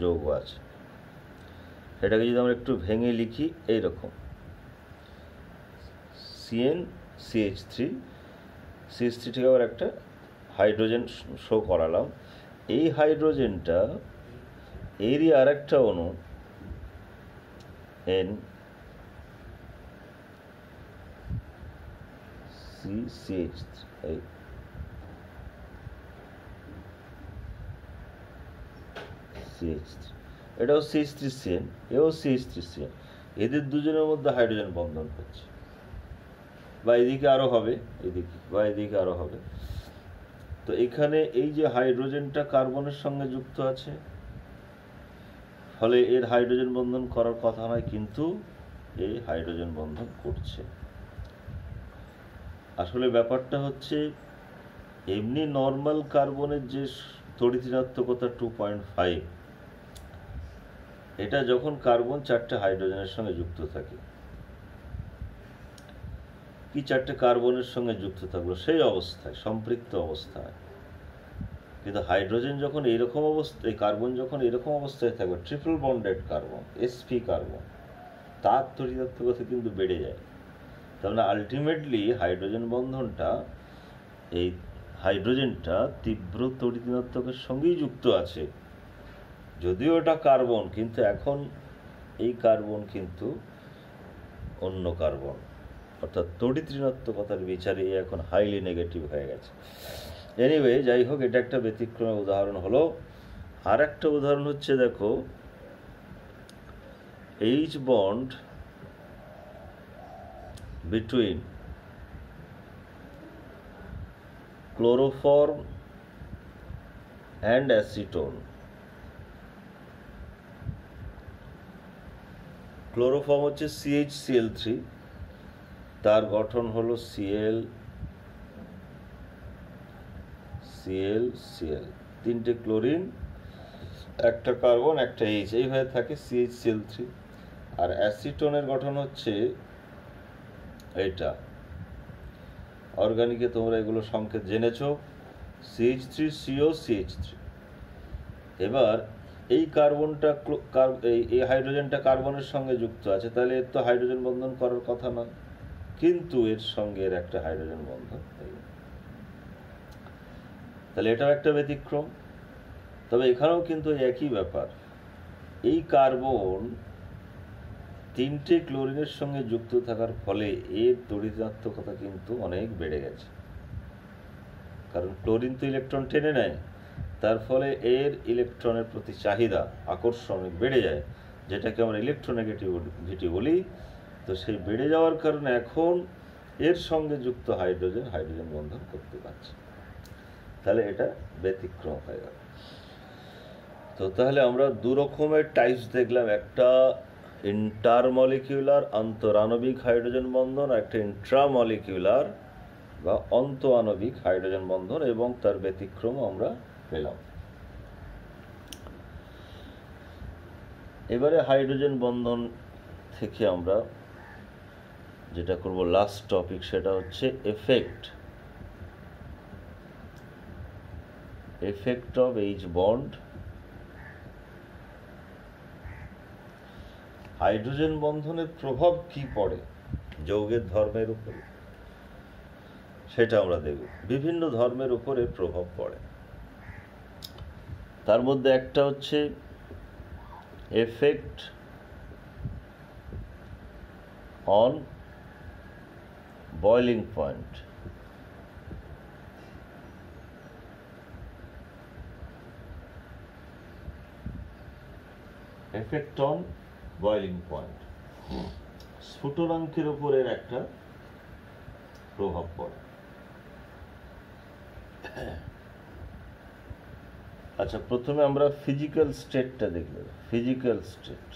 যৌগ আছে সেটাকে যদি আমরা একটু ভেঙে লিখি এইরকম, CnCH3 থেকে আবার একটা হাইড্রোজেন শো করালাম। এই হাইড্রোজেনটা এরই আর একটা অণু NCCH3, এটাও CH3CN, এও CH3CN। এদের দুজনের মধ্যে হাইড্রোজেন বন্ধন হচ্ছে, বা এদিকে আরো হবে, এদিকে আরো হবে। তো এখানে এই যে হাইড্রোজেনটা কার্বনের সঙ্গে যুক্ত আছে, ফলে এর হাইড্রোজেন বন্ধন করার কথা নয়, কিন্তু এই হাইড্রোজেন বন্ধন করছে। আসলে ব্যাপারটা হচ্ছে এমনি নর্মাল কার্বনের যে তড়িৎ-ঋণাত্মকতা 2.5, এটা যখন কার্বন 4টে হাইড্রোজেনের সঙ্গে যুক্ত থাকে, কি 4টে কার্বনের সঙ্গে যুক্ত থাকলো সেই অবস্থায়, সম্পৃক্ত অবস্থায়। কিন্তু হাইড্রোজেন যখন এইরকম অবস্থায়, কার্বন যখন এরকম অবস্থায় থাকবে, triple bonded carbon, sp carbon, তার তড়িৎ-ঋণাত্মকতা কিন্তু বেড়ে যায়। তার মানে আলটিমেটলি হাইড্রোজেন বন্ধনটা, এই হাইড্রোজেনটা তীব্র তড়িৎ-ঋণাত্মকের সঙ্গেই যুক্ত আছে, যদিও এটা কার্বন, কিন্তু এখন এই কার্বন কিন্তু অন্য কার্বন, অর্থাৎ তড়িৎ ঋণাত্মকতার বিচারে এখন হাইলি নেগেটিভ হয়ে গেছে। এনিওয়ে, যাই হোক, এটা একটা ব্যতিক্রমের উদাহরণ হলো। আর একটা উদাহরণ হচ্ছে, দেখো, H bond between chloroform and acetone. Chloroform হচ্ছে CH-CL3, তার গঠন হলো Cl Cl, তিনটে ক্লোরিন, একটা কার্বন, একটা H, এইভাবে থাকে CH-CL3। আর অ্যাসিটোনের গঠন হচ্ছে এইটা, অর্গানিকে তোমরা এগুলো সংকেত জেনেছো, CH3COCH3। এবার এই কার্বনটা এই হাইড্রোজেনটা কার্বনের সঙ্গে যুক্ত আছে, তাহলে এর তো হাইড্রোজেন বন্ধন করার কথা নয়, কিন্তু এর সঙ্গে এর একটা হাইড্রোজেন বন্ধন, তাহলে এটাও একটা ব্যতিক্রম। তবে এখানেও কিন্তু একই ব্যাপার, এই কার্বন তিনটে ক্লোরিনের সঙ্গে যুক্ত থাকার ফলে এর তড়িৎঋণাত্মকতা কিন্তু অনেক বেড়ে গেছে, কারণ ক্লোরিন তো ইলেকট্রন টেনে নেয়, তার ফলে এর ইলেকট্রনের প্রতি চাহিদা, আকর্ষণ বেড়ে যায়, যেটাকে আমরা ইলেকট্রোনেগেটিভিটি বলি। তো সেই বেড়ে যাওয়ার কারণে এখন এর সঙ্গে যুক্ত হাইড্রোজেন বন্ধন করতে পারছে, তাহলে এটা ব্যতিক্রম হয়ে গেল। তো তাহলে আমরা দু রকমের টাইপস দেখলাম, একটা ইন্টারমলিকিউলার আন্তরাণবিক হাইড্রোজেন বন্ধন, আর একটা ইন্ট্রামলিকিউলার বা অন্তঃআণবিক হাইড্রোজেন বন্ধন, এবং তার ব্যতিক্রম আমরা পেলাম। এবারে হাইড্রোজেন বন্ধন থেকে আমরা যেটা করব লাস্ট টপিক, সেটা হচ্ছে effect of H bond. Hydrogen বন্ধনের প্রভাব কি পড়ে যৌগের ধর্মের উপরে, সেটা আমরা দেখব। বিভিন্ন ধর্মের উপরে প্রভাব পড়ে, তার মধ্যে একটা হচ্ছে effect on boiling point. Effect on boiling point, স্ফুটনাঙ্কের উপরের একটা প্রভাব পড়ে। আচ্ছা, প্রথমে আমরা ফিজিক্যাল স্টেটটা দেখব। ফিজিক্যাল স্টেট,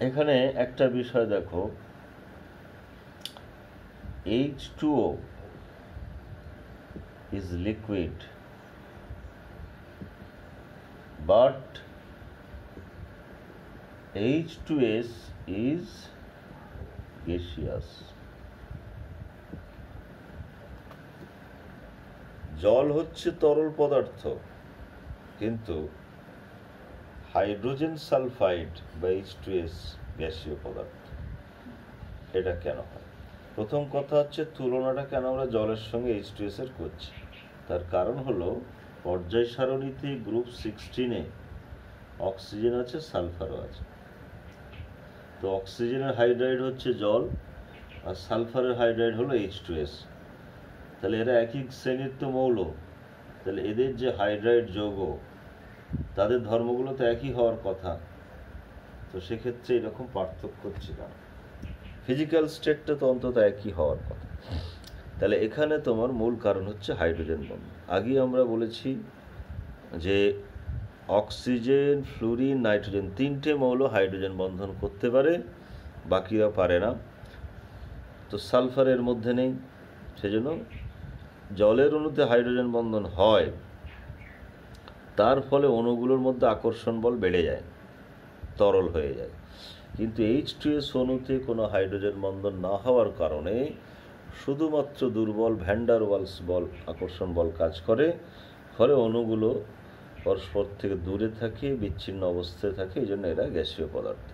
এখানে একটা বিষয় দেখো, H2O is liquid but H2S is gaseous. জল হচ্ছে তরল পদার্থ, কিন্তু হাইড্রোজেন সালফাইড বা H2S গ্যাসীয় পদার্থ। এটা কেন হয়? প্রথম কথা হচ্ছে, তুলনাটা কেন আমরা জলের সঙ্গে H2S এর করছি, তার কারণ হলো পর্যায় সারণীতে গ্রুপ 16-এ অক্সিজেন আছে, সালফারও আছে। তো অক্সিজেনের হাইড্রাইড হচ্ছে জল, আর সালফারের হাইড্রাইড হলো H2S। তাহলে এরা একই শ্রেণীর তো মৌল, তাহলে এদের যে হাইড্রাইড যৌগ, তাদের ধর্মগুলো তো একই হওয়ার কথা। তো সেক্ষেত্রে এরকম পার্থক্য হচ্ছে কেন? ফিজিক্যাল স্টেটটা তো অন্তত একই হওয়ার কথা। তাহলে এখানে তোমার মূল কারণ হচ্ছে হাইড্রোজেন বন্ধন। আগে আমরা বলেছি যে অক্সিজেন, ফ্লুরিন, নাইট্রোজেন, তিনটে মৌল হাইড্রোজেন বন্ধন করতে পারে, বাকিরা পারে না। তো সালফারের মধ্যে নেই, সেজন্য জলের অণুতে হাইড্রোজেন বন্ধন হয়, তার ফলে অণুগুলোর মধ্যে আকর্ষণ বল বেড়ে যায়, তরল হয়ে যায়। কিন্তু H2S অণুতে কোনো হাইড্রোজেন বন্ধন না হওয়ার কারণে শুধুমাত্র দুর্বল ভ্যান ডার ওয়ালস বল, আকর্ষণ বল কাজ করে, ফলে অণুগুলো পরস্পর থেকে দূরে থাকে, বিচ্ছিন্ন অবস্থায় থাকে, এই জন্য এরা গ্যাসীয় পদার্থ।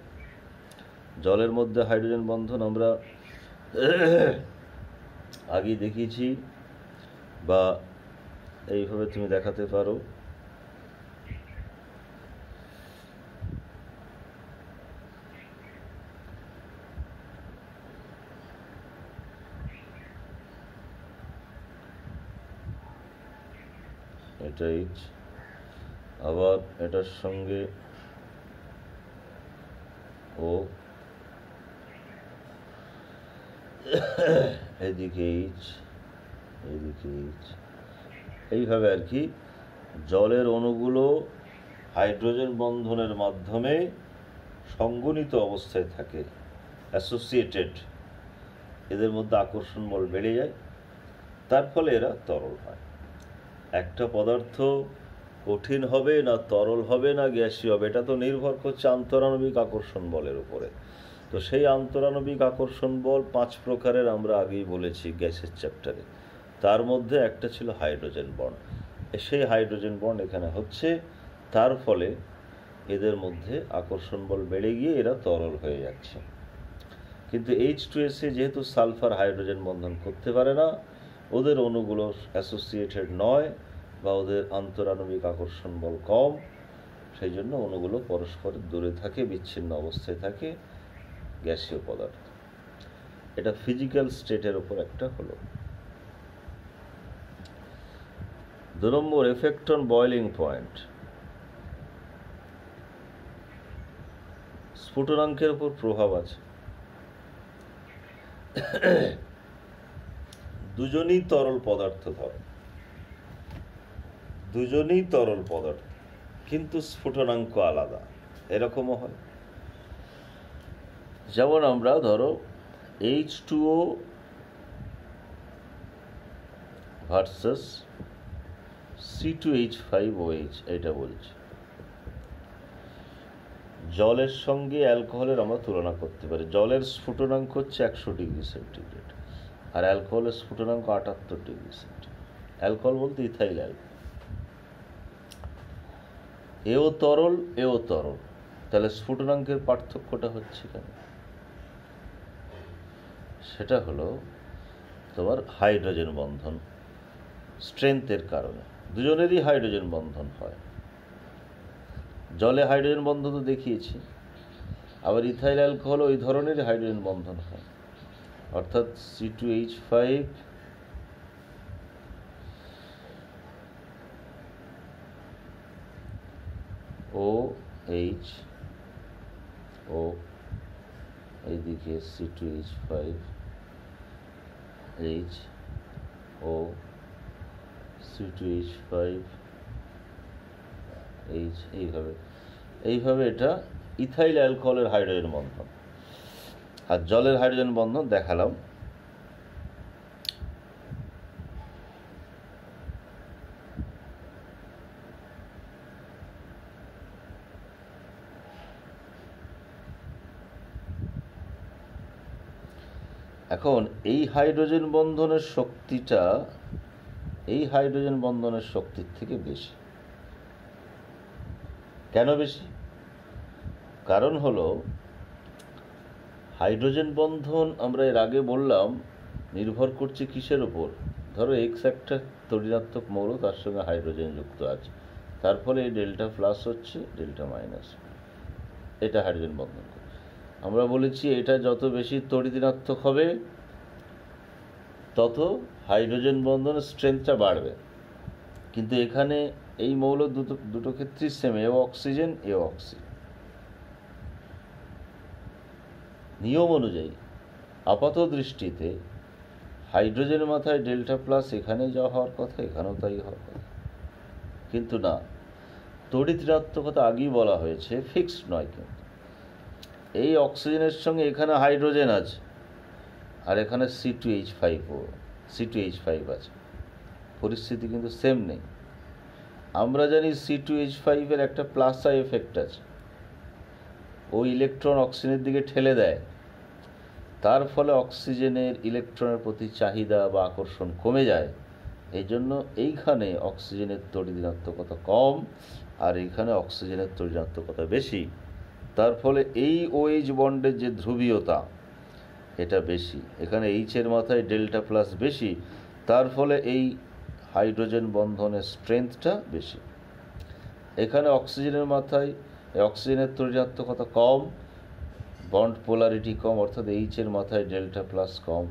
জলের মধ্যে হাইড্রোজেন বন্ধন আমরা আগেই দেখিয়েছি, বা এইভাবে তুমি দেখাতে পারো। এটা এইচ, আবার এটার সঙ্গে ও, এদিকে এইচ, এদিকে এইচ, এইভাবে আর কি জলের অণুগুলো হাইড্রোজেন বন্ধনের মাধ্যমে সংগঠিত অবস্থায় থাকে, অ্যাসোসিয়েটেড, এদের মধ্যে আকর্ষণ বল বেড়ে যায়, তার ফলে এরা তরল হয়। একটা পদার্থ কঠিন হবে না তরল হবে না গ্যাসীয় হবে, এটা তো নির্ভর করছে আন্তরাণবিক আকর্ষণ বলের উপরে। তো সেই আন্তরাণবিক আকর্ষণ বল 5 প্রকারের আমরা আগেই বলেছি গ্যাসের চ্যাপ্টারে, তার মধ্যে একটা ছিল হাইড্রোজেন বন্ড। সেই হাইড্রোজেন বন্ড এখানে হচ্ছে, তার ফলে এদের মধ্যে আকর্ষণ বল বেড়ে গিয়ে এরা তরল হয়ে যাচ্ছে। কিন্তু H2Sে যেহেতু সালফার হাইড্রোজেন বন্ধন করতে পারে না, ওদের অণুগুলো অ্যাসোসিয়েটেড নয় বা ওদের আন্তরাণবিক আকর্ষণ বল কম, সেই জন্য অণুগুলো পরস্পরের দূরে থাকে, বিচ্ছিন্ন অবস্থায় থাকে, গ্যাসীয় পদার্থ। এটা ফিজিক্যাল স্টেটের ওপর একটা হলো। 2 নম্বর, এফেক্ট অন বয়লিং পয়েন্ট। স্ফুটনাঙ্কের উপর প্রভাব আছে। দুজনেই তরল পদার্থ, ধরো দুজনেই তরল পদার্থ, কিন্তু স্ফুটনাঙ্ক আলাদা, এরকমও হয়। যেমন আমরা ধরো H2O ভার্সাস C2H5OH এটা বলছি। জলের সঙ্গে অ্যালকোহলের আমরা তুলনা করতে পারি। জলের স্ফুটনাঙ্ক হচ্ছে 100 ডিগ্রি সেন্টিগ্রেড, আর অ্যালকোহলের স্ফুটনাঙ্ক 78 ডিগ্রি সেন্টিগ্রেড। অ্যালকোহল বলতে ইথাইল অ্যালকোহল। এও তরল, এও তরল, তাহলে স্ফুটনাঙ্কের পার্থক্যটা হচ্ছে কেন? সেটা হলো তোমার হাইড্রোজেন বন্ধন স্ট্রেংথের কারণে। দুজনেরই হাইড্রোজেন বন্ধন হয়। জলে হাইড্রোজেন বন্ধন তো দেখিয়েছি, আবার ইথাইল অ্যালকোহল ওই ধরনেরই হাইড্রোজেন বন্ধন হয়, অর্থাৎ C2H5 OH ও এইদিকে C2H5H ও C2H5H, এইভাবে এটা ইথাইল অ্যালকোহলের হাইড্রোজেন বন্ধন। আর জলের হাইড্রোজেন বন্ধন দেখালাম। এখন এই হাইড্রোজেন বন্ধনের শক্তিটা এই হাইড্রোজেন বন্ধনের শক্তির থেকে বেশি। কেন বেশি? কারণ হলো হাইড্রোজেন বন্ধন আমরা এর আগে বললাম নির্ভর করছে কিসের ওপর। ধরো এক্স একটা তড়িৎাত্মক মৌল, তার সঙ্গে হাইড্রোজেন যুক্ত আছে, তার ফলে এই ডেল্টা প্লাস হচ্ছে, ডেল্টা মাইনাস, এটা হাইড্রোজেন বন্ধন। আমরা বলেছি এটা যত বেশি তড়িৎ-ঋণাত্মক হবে তত হাইড্রোজেন বন্ধনের স্ট্রেংথটা বাড়বে। কিন্তু এখানে এই মৌল দুটো ক্ষেত্রেই সেম, এও অক্সিজেন এও অক্সিজেন। নিয়ম অনুযায়ী আপাত দৃষ্টিতে হাইড্রোজেনের মাথায় ডেল্টা প্লাস এখানে যা হওয়ার কথা এখানেও তাই হওয়ার কথা, কিন্তু না, তড়িৎ-ঋণাত্মকতা আগেই বলা হয়েছে ফিক্সড নয়। কিন্তু এই অক্সিজেনের সঙ্গে এখানে হাইড্রোজেন আছে, আর এখানে C2H5 আছে, পরিস্থিতি কিন্তু সেম নেই। আমরা জানি C2H5-এর একটা প্লাস আই এফেক্ট আছে, ও ইলেকট্রন অক্সিজেনের দিকে ঠেলে দেয়, তার ফলে অক্সিজেনের ইলেকট্রনের প্রতি চাহিদা বা আকর্ষণ কমে যায়। এই জন্য এইখানে অক্সিজেনের তড়িৎ-ঋণাত্মকতা কম, আর এইখানে অক্সিজেনের তড়িৎ-ঋণাত্মকতা বেশি। তার ফলে এই OH বন্ডের যে ধ্রুবীয়তা এটা বেশি, এখানে এইচের মাথায় ডেল্টা প্লাস বেশি, তার ফলে এই হাইড্রোজেন বন্ধনের স্ট্রেংথটা বেশি। এখানে অক্সিজেনের মাথায় অক্সিজেনের তড়িৎ-ঋণাত্মকতা কম, বন্ড পোলারিটি কম, অর্থাৎ এইচের মাথায় ডেল্টা প্লাস কম,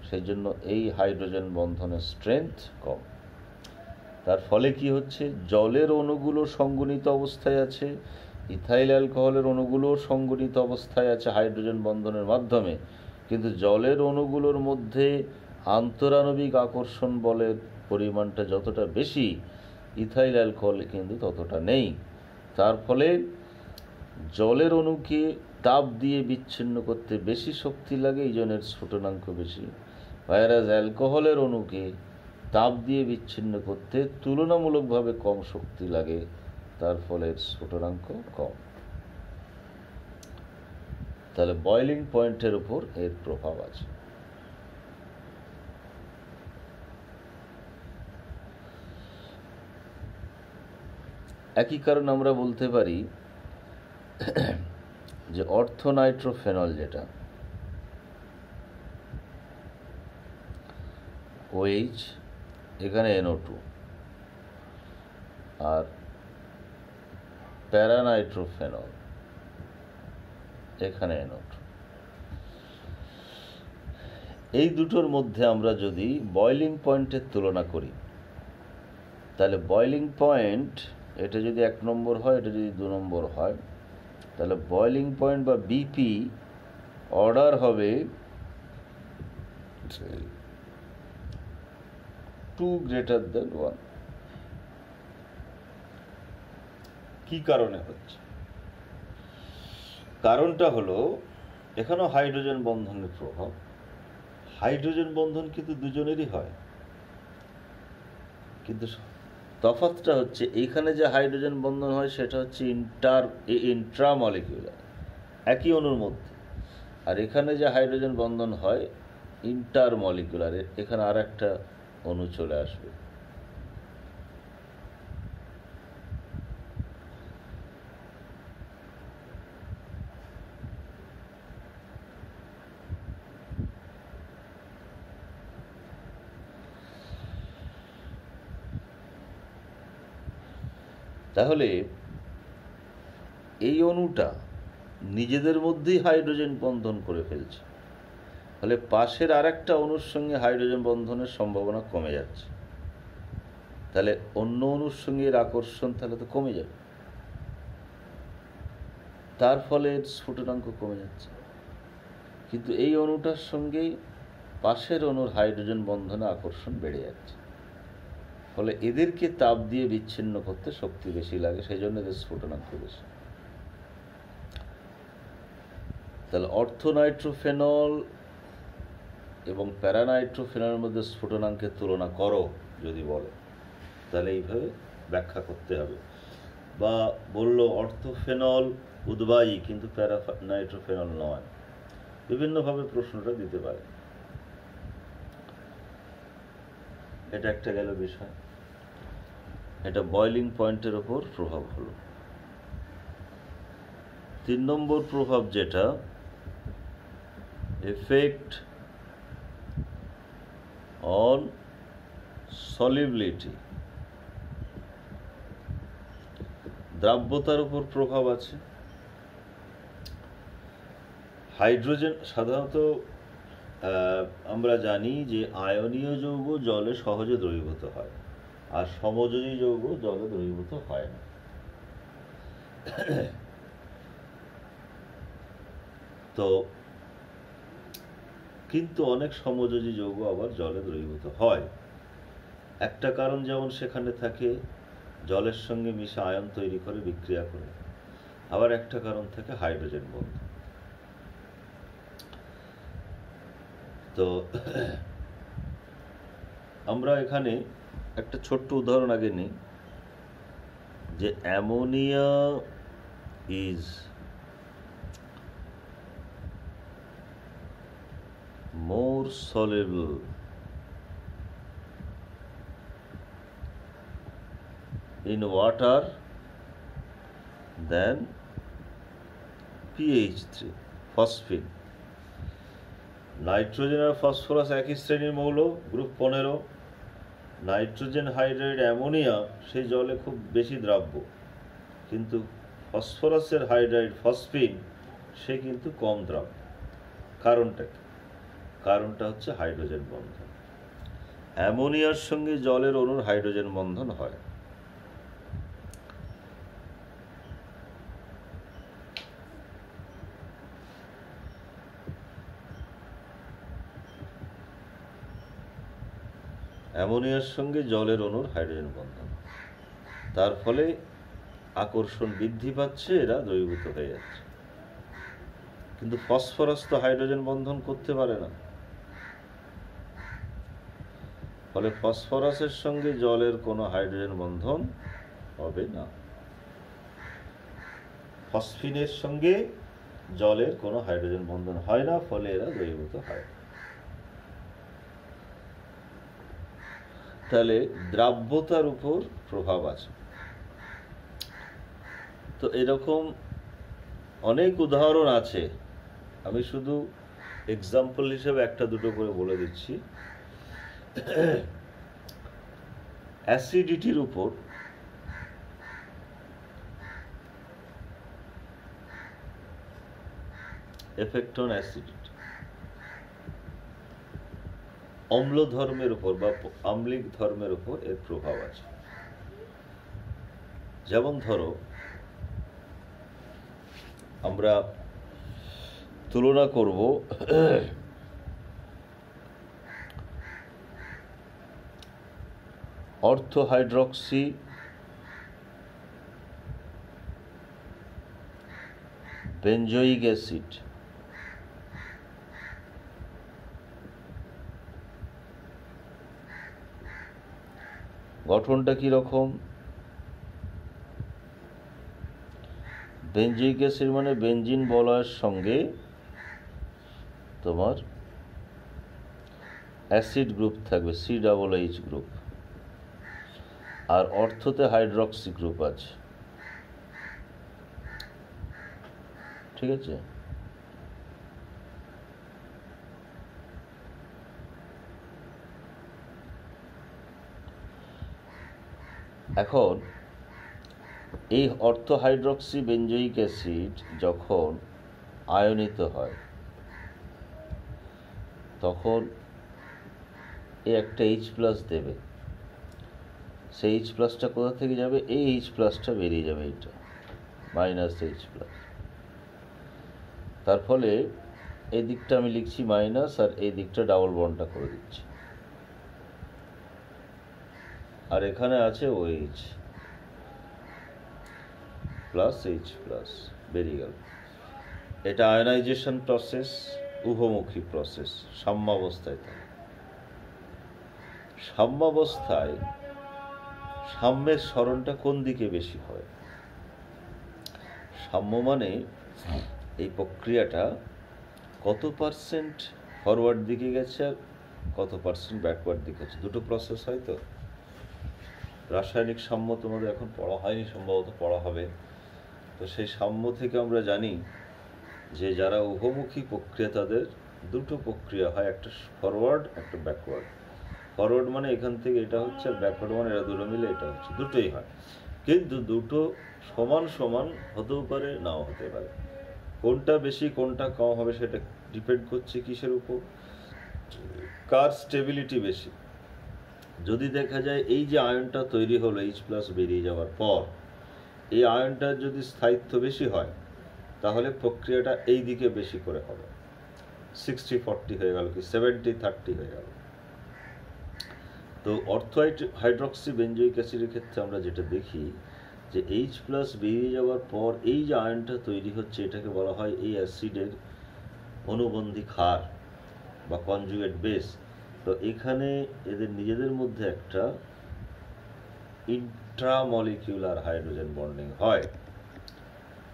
সেই জন্য এই হাইড্রোজেন বন্ধনের স্ট্রেংথ কম। তার ফলে কি হচ্ছে, জলের অণুগুলো সংগঠিত অবস্থায় আছে, ইথাইল অ্যালকোহলের অণুগুলো সংগঠিত অবস্থায় আছে হাইড্রোজেন বন্ধনের মাধ্যমে, কিন্তু জলের অণুগুলোর মধ্যে আন্তরাণবিক আকর্ষণ বলের পরিমাণটা যতটা বেশি, ইথাইল অ্যালকোহলে কিন্তু ততটা নেই। তার ফলে জলের অণুকে তাপ দিয়ে বিচ্ছিন্ন করতে বেশি শক্তি লাগে, এই জন্য স্ফুটনাঙ্ক বেশি। ভাইরাস অ্যালকোহলের অণুকে তাপ দিয়ে বিচ্ছিন্ন করতে তুলনামূলকভাবে কম শক্তি লাগে, তার ফলে স্ফুটনাঙ্ক কম। তাহলে বয়লিং পয়েন্টের উপর এর প্রভাব আছে। একই কারণ আমরা বলতে পারি যে অর্থোনাইট্রোফেনল, যেটা OH, এখানে NO2, আর প্যারানাইট্রোফেনল, এখানে NO2, এই দুটোর মধ্যে আমরা যদি বয়লিং পয়েন্টের তুলনা করি, তাহলে বয়লিং পয়েন্ট এটা যদি 1 নম্বর হয়, এটা যদি 2 নম্বর হয়, তাহলে বয়লিং পয়েন্ট বা বিপি অর্ডার হবে 2 greater than 1। কি কারণে হচ্ছে? কারণটা হলো এখানেও হাইড্রোজেন বন্ধনের প্রভাব। হাইড্রোজেন বন্ধন কিন্তু দুজনেরই হয়, কিন্তু তফাৎটা হচ্ছে এইখানে যে হাইড্রোজেন বন্ধন হয় সেটা হচ্ছে ইন্ট্রামলিকুলার, একই অণুর মধ্যে, আর এখানে যে হাইড্রোজেন বন্ধন হয় ইন্টারমলিকুলার, এখানে আর একটা অণু চলে আসবে। তাহলে এই অণুটা নিজেদের মধ্যেই হাইড্রোজেন বন্ধন করে ফেলছে, ফলে পাশের আর একটা অণুর সঙ্গে হাইড্রোজেন বন্ধনের সম্ভাবনা কমে যাচ্ছে। তাহলে অন্য অণুর সঙ্গে এর আকর্ষণ তাহলে তো কমে যাবে, তার ফলে স্ফুটনাঙ্ক কমে যাচ্ছে। কিন্তু এই অণুটার সঙ্গেই পাশের অণুর হাইড্রোজেন বন্ধনে আকর্ষণ বেড়ে যাচ্ছে, ফলে এদেরকে তাপ দিয়ে বিচ্ছিন্ন করতে শক্তি বেশি লাগে, সেই জন্য এদের স্ফুটনাঙ্ক বেশি। তাহলে অর্থোনাইট্রোফেনল এবং প্যারানাইট্রোফেনলের মধ্যে স্ফুটনাঙ্কের তুলনা করো যদি বলে, তাহলে এইভাবে ব্যাখ্যা করতে হবে। বা বলল অর্থোফেনল উদ্বায়ী কিন্তু প্যারানাইট্রোফেনল নয়, বিভিন্নভাবে প্রশ্নটা দিতে পারে। এটা একটা গেল বিষয়, এটা বয়লিং পয়েন্টের ওপর প্রভাব হলো। 3 নম্বর প্রভাব যেটা, এফেক্ট অন সলিবিলিটি, দ্রাব্যতার উপর প্রভাব আছে। হাইড্রোজেন সাধারণত আমরা জানি যে আয়নীয় যৌগ জলে সহজে দ্রবীভূত হয়, আর সমযোজী যৌগ জলে দ্রবীভূত হয় না। তো কিন্তু অনেক সমযোজী যৌগ আবার জলে দ্রবীভূত হয়। একটা কারণ যেমন সেখানে থাকে জলের সঙ্গে মিশে আয়ন তৈরি করে বিক্রিয়া করে, আবার একটা কারণ থাকে হাইড্রোজেন বন্ধন। তো আমরা এখানে একটা ছোট্ট উদাহরণ আগে নিই, যে ammonia is more soluble in water than PH3 phosphine. Nitrogen আর ফসফরাস একই শ্রেণীর মৌল, গ্রুপ 15। নাইট্রোজেন হাইড্রাইড অ্যামোনিয়া সেই জলে খুব বেশি দ্রাব্য, কিন্তু ফসফরাসের হাইড্রাইড ফসফিন সে কিন্তু কম দ্রাব্য। কারণটা কি? কারণটা হচ্ছে হাইড্রোজেন বন্ধন। অ্যামোনিয়ার সঙ্গে জলের অণুর হাইড্রোজেন বন্ধন হয়। অ্যামোনিয়ার সঙ্গে জলের অণুর হাইড্রোজেন বন্ধন, তার ফলে আকর্ষণ বৃদ্ধি পাচ্ছে, এরা দ্রবীভূত হয়ে যাচ্ছে। কিন্তু ফসফরাস তো হাইড্রোজেন বন্ধন করতে পারে না, ফলে ফসফরাসের সঙ্গে জলের কোনো হাইড্রোজেন বন্ধন হবে না। ফসফিনের সঙ্গে জলের কোনো হাইড্রোজেন বন্ধন হয় না, ফলে এরা দ্রবীভূত হয়। তাহলে দ্রাব্যতার উপর প্রভাব আছে। তো এরকম অনেক উদাহরণ আছে, আমি শুধু এক্সাম্পল হিসেবে একটা দুটো করে বলে দিচ্ছি। অ্যাসিডিটির উপর এফেক্ট অন অ্যাসিডিটি, অম্ল ধর্মের উপর বা আম্লিক ধর্মের উপর এর প্রভাব আছে। যেমন ধরো, আমরা তুলনা করব অর্থো হাইড্রক্সি বেঞ্জোইক অ্যাসিড, গঠনটা কি রকম? বেঞ্জোইক অ্যাসিড মানে বেঞ্জিন বলয়ের সঙ্গে তোমার অ্যাসিড গ্রুপ থাকবে, COOH গ্রুপ, আর অর্থতে হাইড্রক্সি গ্রুপ আছে। ঠিক আছে? এখন এই অর্থো হাইড্রক্সি বেঞ্জোইক অ্যাসিড যখন আয়নিত হয়, তখন এই একটা H+ দেবে। সেই H+টা কোথা থেকে যাবে? এই H+টা বেরিয়ে যাবে, এইটা -H+। তার ফলে এই দিকটা আমি লিখছি মাইনাস, আর এই দিকটা ডাবল বন্ডটা করে দিচ্ছি, আর এখানে আছে OH +H+, বেরিয়ে গেল। এটা আয়নাইজেশন প্রসেস, উভমুখী প্রসেস, সাম্যাবস্থায় থাকে। সাম্যাবস্থায় সাম্যের সরণটা কোন দিকে বেশি হয়? সাম্য মানে এই প্রক্রিয়াটা কত পার্সেন্ট ফরওয়ার্ড দিকে গেছে আর কত পার্সেন্ট ব্যাকওয়ার্ড দিকে গেছে। দুটো প্রসেস হয় তো। রাসায়নিক সাম্য তোমাদের এখন পড়া হয়নি, সম্ভবত পড়া হবে। তো সেই সাম্য থেকে আমরা জানি যে যারা উভমুখী প্রক্রিয়া, তাদের দুটো প্রক্রিয়া হয়, একটা ফরওয়ার্ড, একটা ব্যাকওয়ার্ড। ফরওয়ার্ড মানে এখান থেকে এটা হচ্ছে, আর ব্যাকওয়ার্ড মানে এরা দুটো মিলে এটা হচ্ছে, দুটোই হয়। কিন্তু দুটো সমান সমান হতেও পারে, নাও হতে পারে। কোনটা বেশি কোনটা কম হবে সেটা ডিপেন্ড করছে কিসের উপর? কার স্টেবিলিটি বেশি। যদি দেখা যায় এই যে আয়নটা তৈরি হলো H+ বেরিয়ে যাওয়ার পর, এই আয়নটার যদি স্থায়িত্ব বেশি হয়, তাহলে প্রক্রিয়াটা এই দিকে বেশি করে হবে। 60-40 হয়ে গেল, কি 70-30 হয়ে গেল। তো অর্থো হাইড্রক্সি বেঞ্জোইক অ্যাসিডের ক্ষেত্রে আমরা যেটা দেখি যে H+ বেরিয়ে যাওয়ার পর এই যে আয়নটা তৈরি হচ্ছে, এটাকে বলা হয় এই অ্যাসিডের অনুবন্ধী ক্ষার বা কনজুগেট বেস। তো এখানে এদের নিজেদের মধ্যে একটা ইন্ট্রামলিকিউলার হাইড্রোজেন বন্ডিং হয়,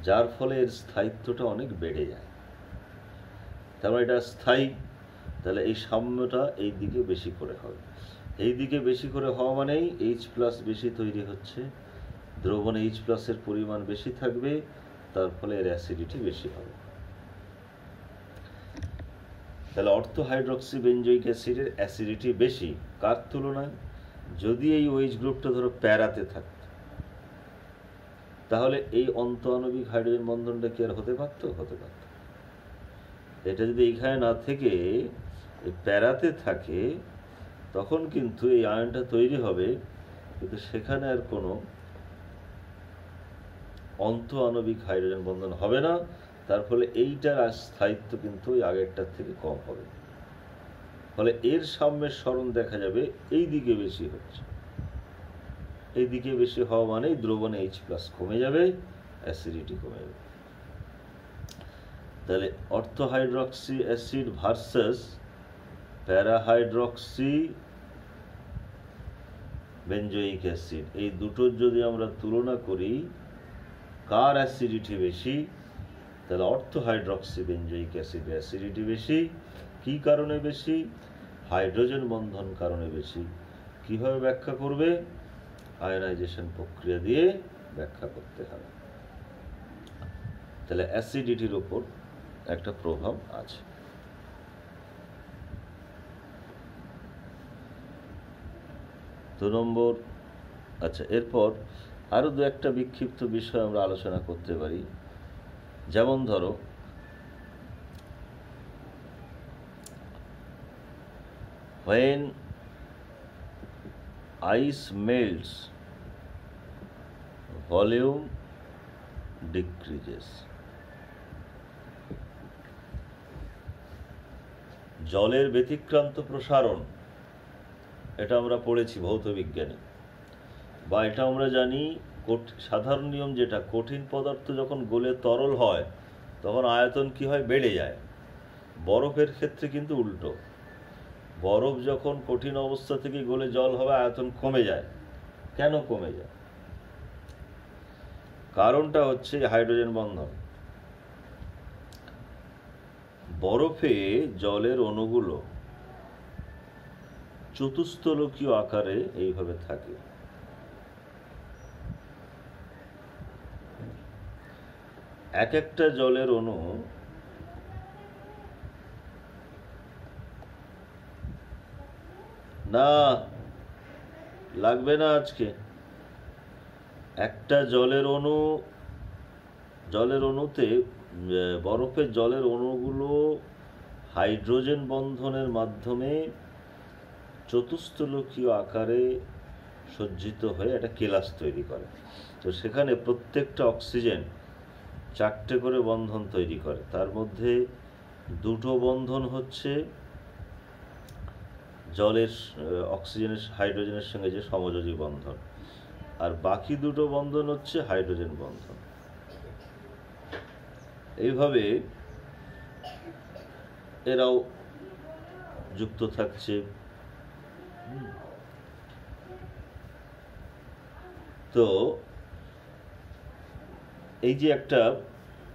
যার ফলে এর স্থায়িত্বটা অনেক বেড়ে যায়। তারপর এটা স্থায়ী, তাহলে এই সাম্যটা এই দিকে বেশি করে হবে। এই দিকে বেশি করে হওয়া মানেই H+ বেশি তৈরি হচ্ছে, দ্রবণে H+ এর পরিমাণ বেশি থাকবে, তার ফলে এর অ্যাসিডিটি বেশি হবে। তাহলে অর্থো হাইড্রক্সি বেঞ্জোইক অ্যাসিডের অ্যাসিডিটি বেশি কার তুলনায়? যদি এই OH গ্রুপটা ধরো প্যারাতে থাকত, তাহলে এই অন্তঃআণবিক হাইড্রোজেন বন্ধনটা কি আর হতে পারত? হতে পারত। এটা যদি এইখানে না থেকে প্যারাতে থাকে, তখন কিন্তু এই আয়নটা তৈরি হবে, কিন্তু সেখানে আর কোনো অন্ত আণবিক হাইড্রোজেন বন্ধন হবে না। তার ফলে এইটার স্থায়িত্ব কিন্তু ওই আগেরটার থেকে কম হবে। ফলে এর সাম্যের সরণ দেখা যাবে এই দিকে বেশি হচ্ছে। এই দিকে বেশি হওয়া মানেই দ্রবণে H+ কমে যাবে, অ্যাসিডিটি কমে যাবে। তাহলে অর্থোহাইড্রক্সি অ্যাসিড ভার্সাস প্যারাহাইড্রক্সি বেঞ্জোইক অ্যাসিড, এই দুটোর যদি আমরা তুলনা করি কার অ্যাসিডিটি বেশি, তাহলে অর্থোহাইড্রক্সি বেঞ্জোইক অ্যাসিডের অ্যাসিডিটি বেশি। কি কারণে বেশি? হাইড্রোজেন বন্ধন কারণে বেশি। কিভাবে ব্যাখ্যা করবে? আয়নাইজেশন প্রক্রিয়া দিয়ে ব্যাখ্যা করতে হবে। তাহলে অ্যাসিডিটির উপর একটা প্রভাব আছে। 2 নম্বর। আচ্ছা, এরপর আরো দু একটা বিক্ষিপ্ত বিষয় আমরা আলোচনা করতে পারি। যেমন ধরো, when ice melts, volume decreases. জলের ব্যতিক্রান্ত প্রসারণ, এটা আমরা পড়েছি ভৌত বিজ্ঞানে, বা এটা আমরা জানি সাধারণ নিয়ম যেটা, কঠিন পদার্থ যখন গলে তরল হয় তখন আয়তন কি হয়? বেড়ে যায়। বরফের ক্ষেত্রে কিন্তু উল্টো, বরফ যখন কঠিন অবস্থা থেকে গলে জল হবে আয়তন কমে যায়। কেন কমে যায়? কারণটা হচ্ছে হাইড্রোজেন বন্ধন। বরফে জলের অণুগুলো চতুস্তলকীয় আকারে এইভাবে থাকে। এক একটা জলের অণু না লাগবে না আজকে, একটা জলের অণুতে বরফের জলের অণুগুলো হাইড্রোজেন বন্ধনের মাধ্যমে চতুস্তলকীয় আকারে সজ্জিত হয়ে একটা কেলাস তৈরি করে। তো সেখানে প্রত্যেকটা অক্সিজেন 4টে করে বন্ধন তৈরি করে। তার মধ্যে 2টো বন্ধন হচ্ছে জলের অক্সিজেনের হাইড্রোজেনের সঙ্গে যে সমযোজী বন্ধন, আর বাকি 2টো বন্ধন হচ্ছে হাইড্রোজেন বন্ধন। এইভাবে এরাও যুক্ত থাকছে। তো এই যে একটা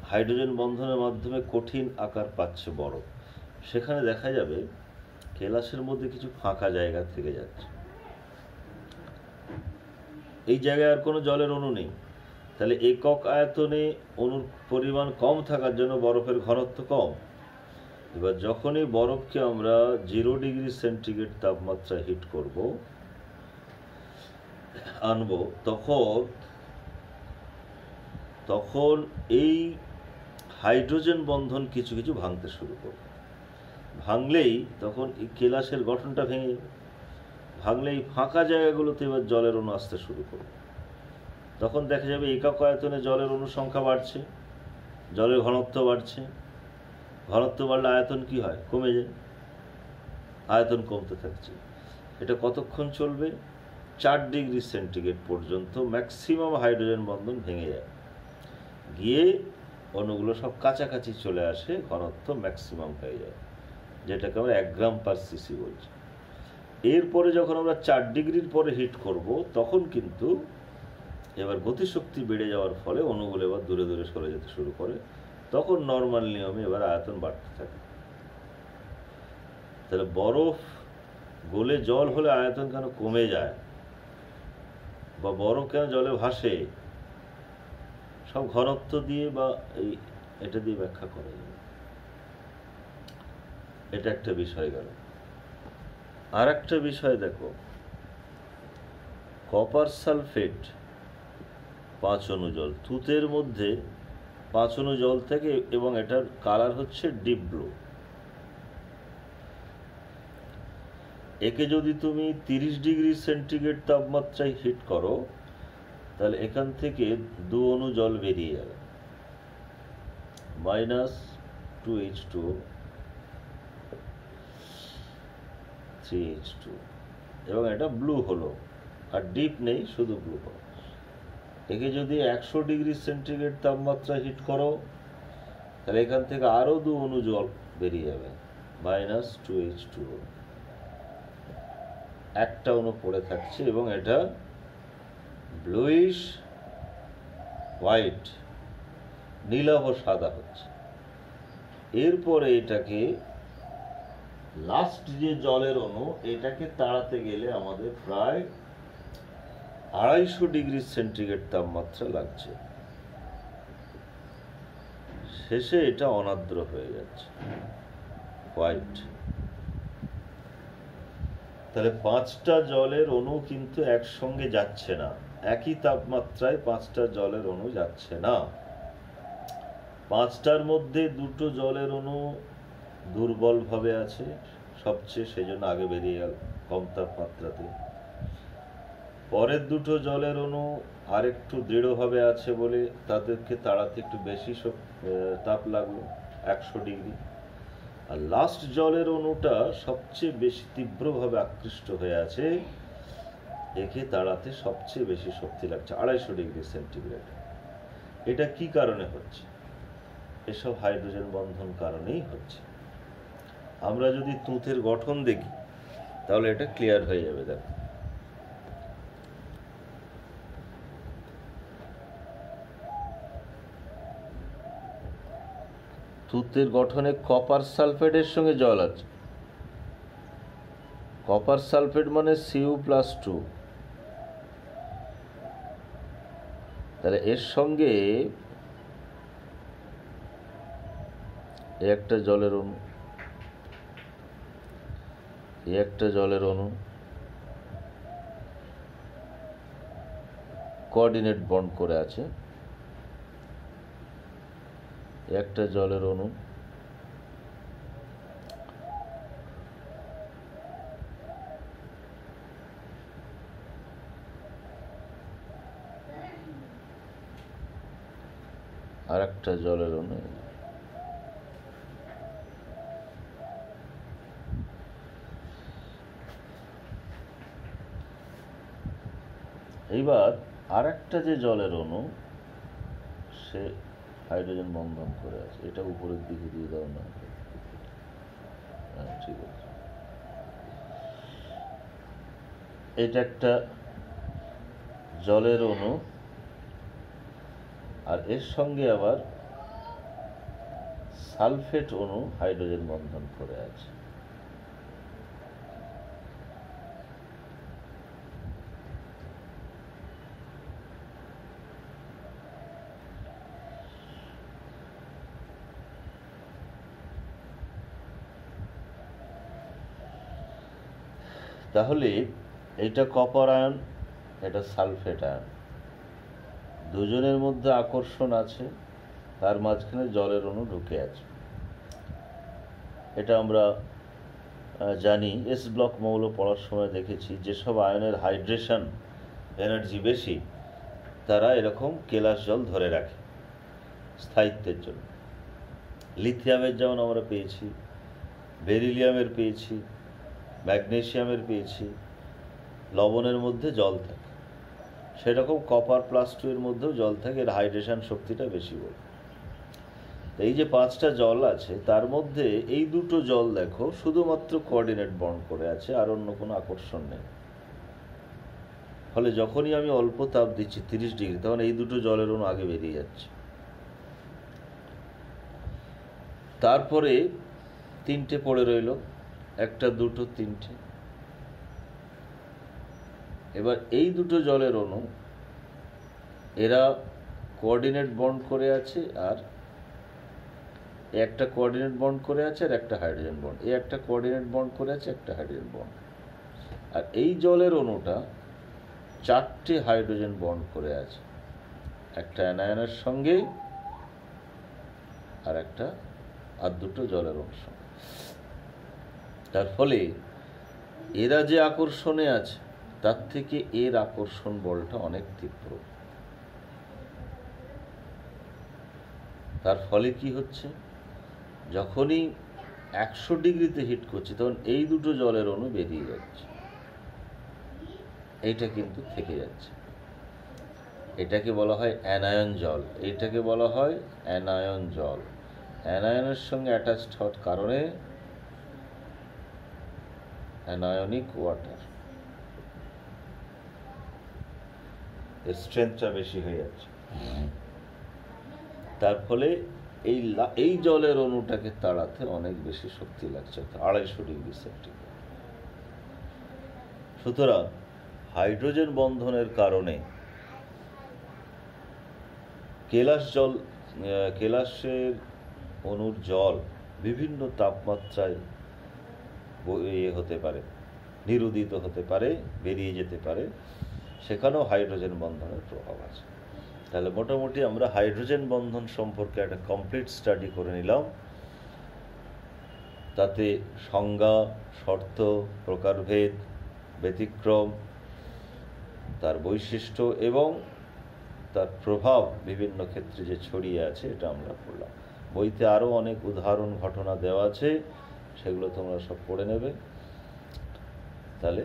হাইড্রোজেন বন্ধনের মাধ্যমে কঠিন আকার পাচ্ছে বরফ, সেখানে দেখা যাবে কেলাসের মধ্যে কিছু ফাঁকা জায়গা থেকে যাচ্ছে। এই জায়গায় আর কোনো জলের অণু নেই, তাহলে একক আয়তনে অণুর পরিমাণ কম থাকার জন্য বরফের ঘনত্ব কম। এবার যখনই বরফকে আমরা 0 ডিগ্রি সেন্টিগ্রেড তাপমাত্রা হিট আনবো, তখন এই হাইড্রোজেন বন্ধন কিছু কিছু ভাঙতে শুরু করবে। ভাঙলেই তখন এই কেলাসের গঠনটা ভেঙে যাবে। ভাঙলে এই ফাঁকা জায়গাগুলোতে এবার জলের অণু আসতে শুরু করবে। তখন দেখা যাবে একক আয়তনে জলের অণুর সংখ্যা বাড়ছে, জলের ঘনত্ব বাড়ছে। ঘনত্ব বাড়লে আয়তন কি হয়? কমে যায়। আয়তন কমতে থাকছে। এটা কতক্ষণ চলবে? 4 ডিগ্রি সেন্টিগ্রেড পর্যন্ত ম্যাক্সিমাম হাইড্রোজেন বন্ধন ভেঙে যায়, গিয়ে অণুগুলো সব কাছাকাছি চলে আসে, ঘনত্ব ম্যাক্সিমাম হয়ে যায়, যেটাকে আমরা 1 গ্রাম পার সিসি বলছি। এরপরে যখন আমরা 4 ডিগ্রির পরে হিট করব, তখন কিন্তু এবার গতিশক্তি বেড়ে যাওয়ার ফলে অণুগুলো এবার দূরে দূরে সরে যেতে শুরু করে। তখন নর্মাল নিয়মে এবার আয়তন বাড়তে থাকে। তাহলে বরফ গলে জল হলে আয়তন কেন কমে যায়, বা বরফ কেন জলে ভাসে, সব ঘনত্ব দিয়ে বা এটা দিয়ে ব্যাখ্যা করা যাবে। এটা একটা বিষয় গেল। আর একটা বিষয় দেখো, কপার সালফেট 5 অণু জল, তুতের মধ্যে 5 অণু জল থাকে এবং এটার কালার হচ্ছে ডিপ ব্লু। একে যদি তুমি 30 ডিগ্রি সেন্টিগ্রেড তাপমাত্রায় হিট করো, তাহলে এখান থেকে 2 অণু জল বেরিয়ে যাবে, -2H2O 3H2, এবং এটা ব্লু হলো, আর ডিপ নেই, শুধু ব্লু হলো। একে যদি 100 ডিগ্রি সেন্টিগ্রেড তাপমাত্রা হিট করো, তাহলে এখান থেকে আরও 2 অণু জল বেরিয়ে যাবে, -2H2O, একটা অণু পড়ে থাকছে, এবং এটা ব্লুইশ হোয়াইট, নীলাভ সাদা হচ্ছে। এরপরে এটাকে লাস্ট যে জলের অণু, এটাকে তাড়াতে গেলে আমাদের প্রায় 250 ডিগ্রি সেন্টিগ্রেড তাপমাত্রা লাগছে। শেষে এটা অনার্দ্র হয়ে যাচ্ছে, হোয়াইট। তাহলে 5টা জলের অণু কিন্তু একসঙ্গে যাচ্ছে না, একই তাপমাত্রায় 5টা জলের অণু যাচ্ছে না। 5টার মধ্যে 2টো জলের অণু দুর্বলভাবে আছে সবচেয়ে, সেজন্য আগে বেরিয়ে গেল কম তাপমাত্রাতে। পরের 2টো জলের অণু আরেকটু দৃঢ়ভাবে আছে বলে তাদেরকে তাড়াতে একটু বেশি তাপ লাগলো, 100 ডিগ্রি। আর লাস্ট জলের অণুটা সবচেয়ে বেশি তীব্রভাবে আকৃষ্ট হয়ে আছে, একে তাড়াতে সবচেয়ে বেশি শক্তি লাগছে 250 ডিগ্রি সেন্টিগ্রেড। এটা কি কারণে হচ্ছে? এসব হাইড্রোজেন বন্ধন কারণেই হচ্ছে। আমরা যদি তুঁতের গঠন দেখি, তাহলে এটা ক্লিয়ার হয়ে যাবে। দেখো, তুঁতের গঠনে কপার সালফেটের সঙ্গে জল আছে। কপার সালফেট মানে Cu+2, তাহলে এর সঙ্গে একটা জলের অণু, একটা জলের অণু কোঅর্ডিনেট বন্ড করে আছে, একটা জলের অণু আর একটা জলের অণু। এইবার আর একটা যে জলের অণু, সে হাইড্রোজেন বন্ধন করে আছে। এটা উপরের দিকে দিয়ে দাও না, হ্যাঁ ঠিক আছে। এটা একটা জলের অণু, আর এর সঙ্গে আবার সালফেট অণু হাইড্রোজেন বন্ধন করে আছে। তাহলে এটা কপার আয়ন, এটা সালফেট আয়ন, দুজনের মধ্যে আকর্ষণ আছে, তার মাঝখানে জলের অণু ঢুকে আছে। এটা আমরা জানি, এস ব্লক মৌল পড়ার সময় দেখেছি, যেসব আয়নের হাইড্রেশন এনার্জি বেশি, তারা এরকম কেলাস জল ধরে রাখে স্থায়িত্বের জন্য। লিথিয়ামের যেমন আমরা পেয়েছি, বেরিলিয়ামের পেয়েছি, ম্যাগনেসিয়ামের পেয়েছি, লবণের মধ্যে জল থাকে, সেরকম কপার+2 এর মধ্যেও জল থাকে, এর হাইড্রেশন শক্তিটা বেশি বলে। এই যে 5টা জল আছে, তার মধ্যে এই 2টো জল দেখো শুধুমাত্র কোঅর্ডিনেট বন্ড করে আছে, আর অন্য কোনো আকর্ষণ নেই। ফলে যখনই আমি অল্প তাপ দিচ্ছি 30 ডিগ্রি, তখন এই 2টো জলের অণু আগে বেরিয়ে যাচ্ছে। তারপরে 3টে পড়ে রইল, 1, 2, 3টে। এবার এই 2টো জলের অণু, এরা কোঅর্ডিনেট বন্ড করে আছে, আর একটা কোঅর্ডিনেট বন্ড করে আছে, আর একটা হাইড্রোজেন বন্ড। এই একটা কোঅর্ডিনেট বন্ড করে আছে, একটা হাইড্রোজেন বন্ড। আর এই জলের অণুটা 4টে হাইড্রোজেন বন্ড করে আছে, একটা অ্যানায়নের সঙ্গে, আর 2টো জলের অণুর সঙ্গে। তার ফলে এরা যে আকর্ষণে আছে তার থেকে এর আকর্ষণ বলটা অনেক তীব্র। তার ফলে কি হচ্ছে, যখনই 100 ডিগ্রিতে হিট করছে তখন এই দুটো জলের অণু বেরিয়ে যাচ্ছে, এইটা কিন্তু থেকে যাচ্ছে। এটাকে বলা হয় অ্যানায়ন জল, এইটাকে বলা হয় অ্যানায়ন জল। অ্যানায়নের সঙ্গে অ্যাটাচড হওয়ার কারণে অ্যানায়নিক ওয়াটার, এর স্ট্রেংথটা বেশি হয়ে যাচ্ছে। তার ফলে এই জলের অণুটাকে তাড়াতে অনেক বেশি শক্তি লাগছে, 250 ডিগ্রি সেন্টিগ্রেড। সুতরাং হাইড্রোজেন বন্ধনের কারণে কেলাসের অণুর জল বিভিন্ন তাপমাত্রায় হতে পারে, নিরুদিত হতে পারে, বেরিয়ে যেতে পারে, সেখানেও হাইড্রোজেন বন্ধনের প্রভাব আছে। তাহলে মোটামুটি আমরা হাইড্রোজেন বন্ধন সম্পর্কে একটা কমপ্লিট স্টাডি করে নিলাম। তাতে সংজ্ঞা, শর্ত, প্রকারভেদ, ব্যতিক্রম, তার বৈশিষ্ট্য এবং তার প্রভাব বিভিন্ন ক্ষেত্রে যে ছড়িয়ে আছে এটা আমরা পড়লাম। বইতে আরও অনেক উদাহরণ ঘটনা দেওয়া আছে, সেগুলো তোমরা সব পড়ে নেবে। তাহলে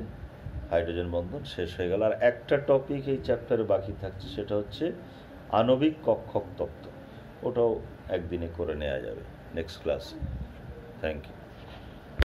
হাইড্রোজেন বন্ধন শেষ হয়ে গেল। আর একটা টপিক এই চ্যাপ্টারে বাকি থাকছে, সেটা হচ্ছে আণবিক কক্ষক তত্ত্ব। ওটাও একদিনে করে নেওয়া যাবে নেক্সট ক্লাসে। Thank you.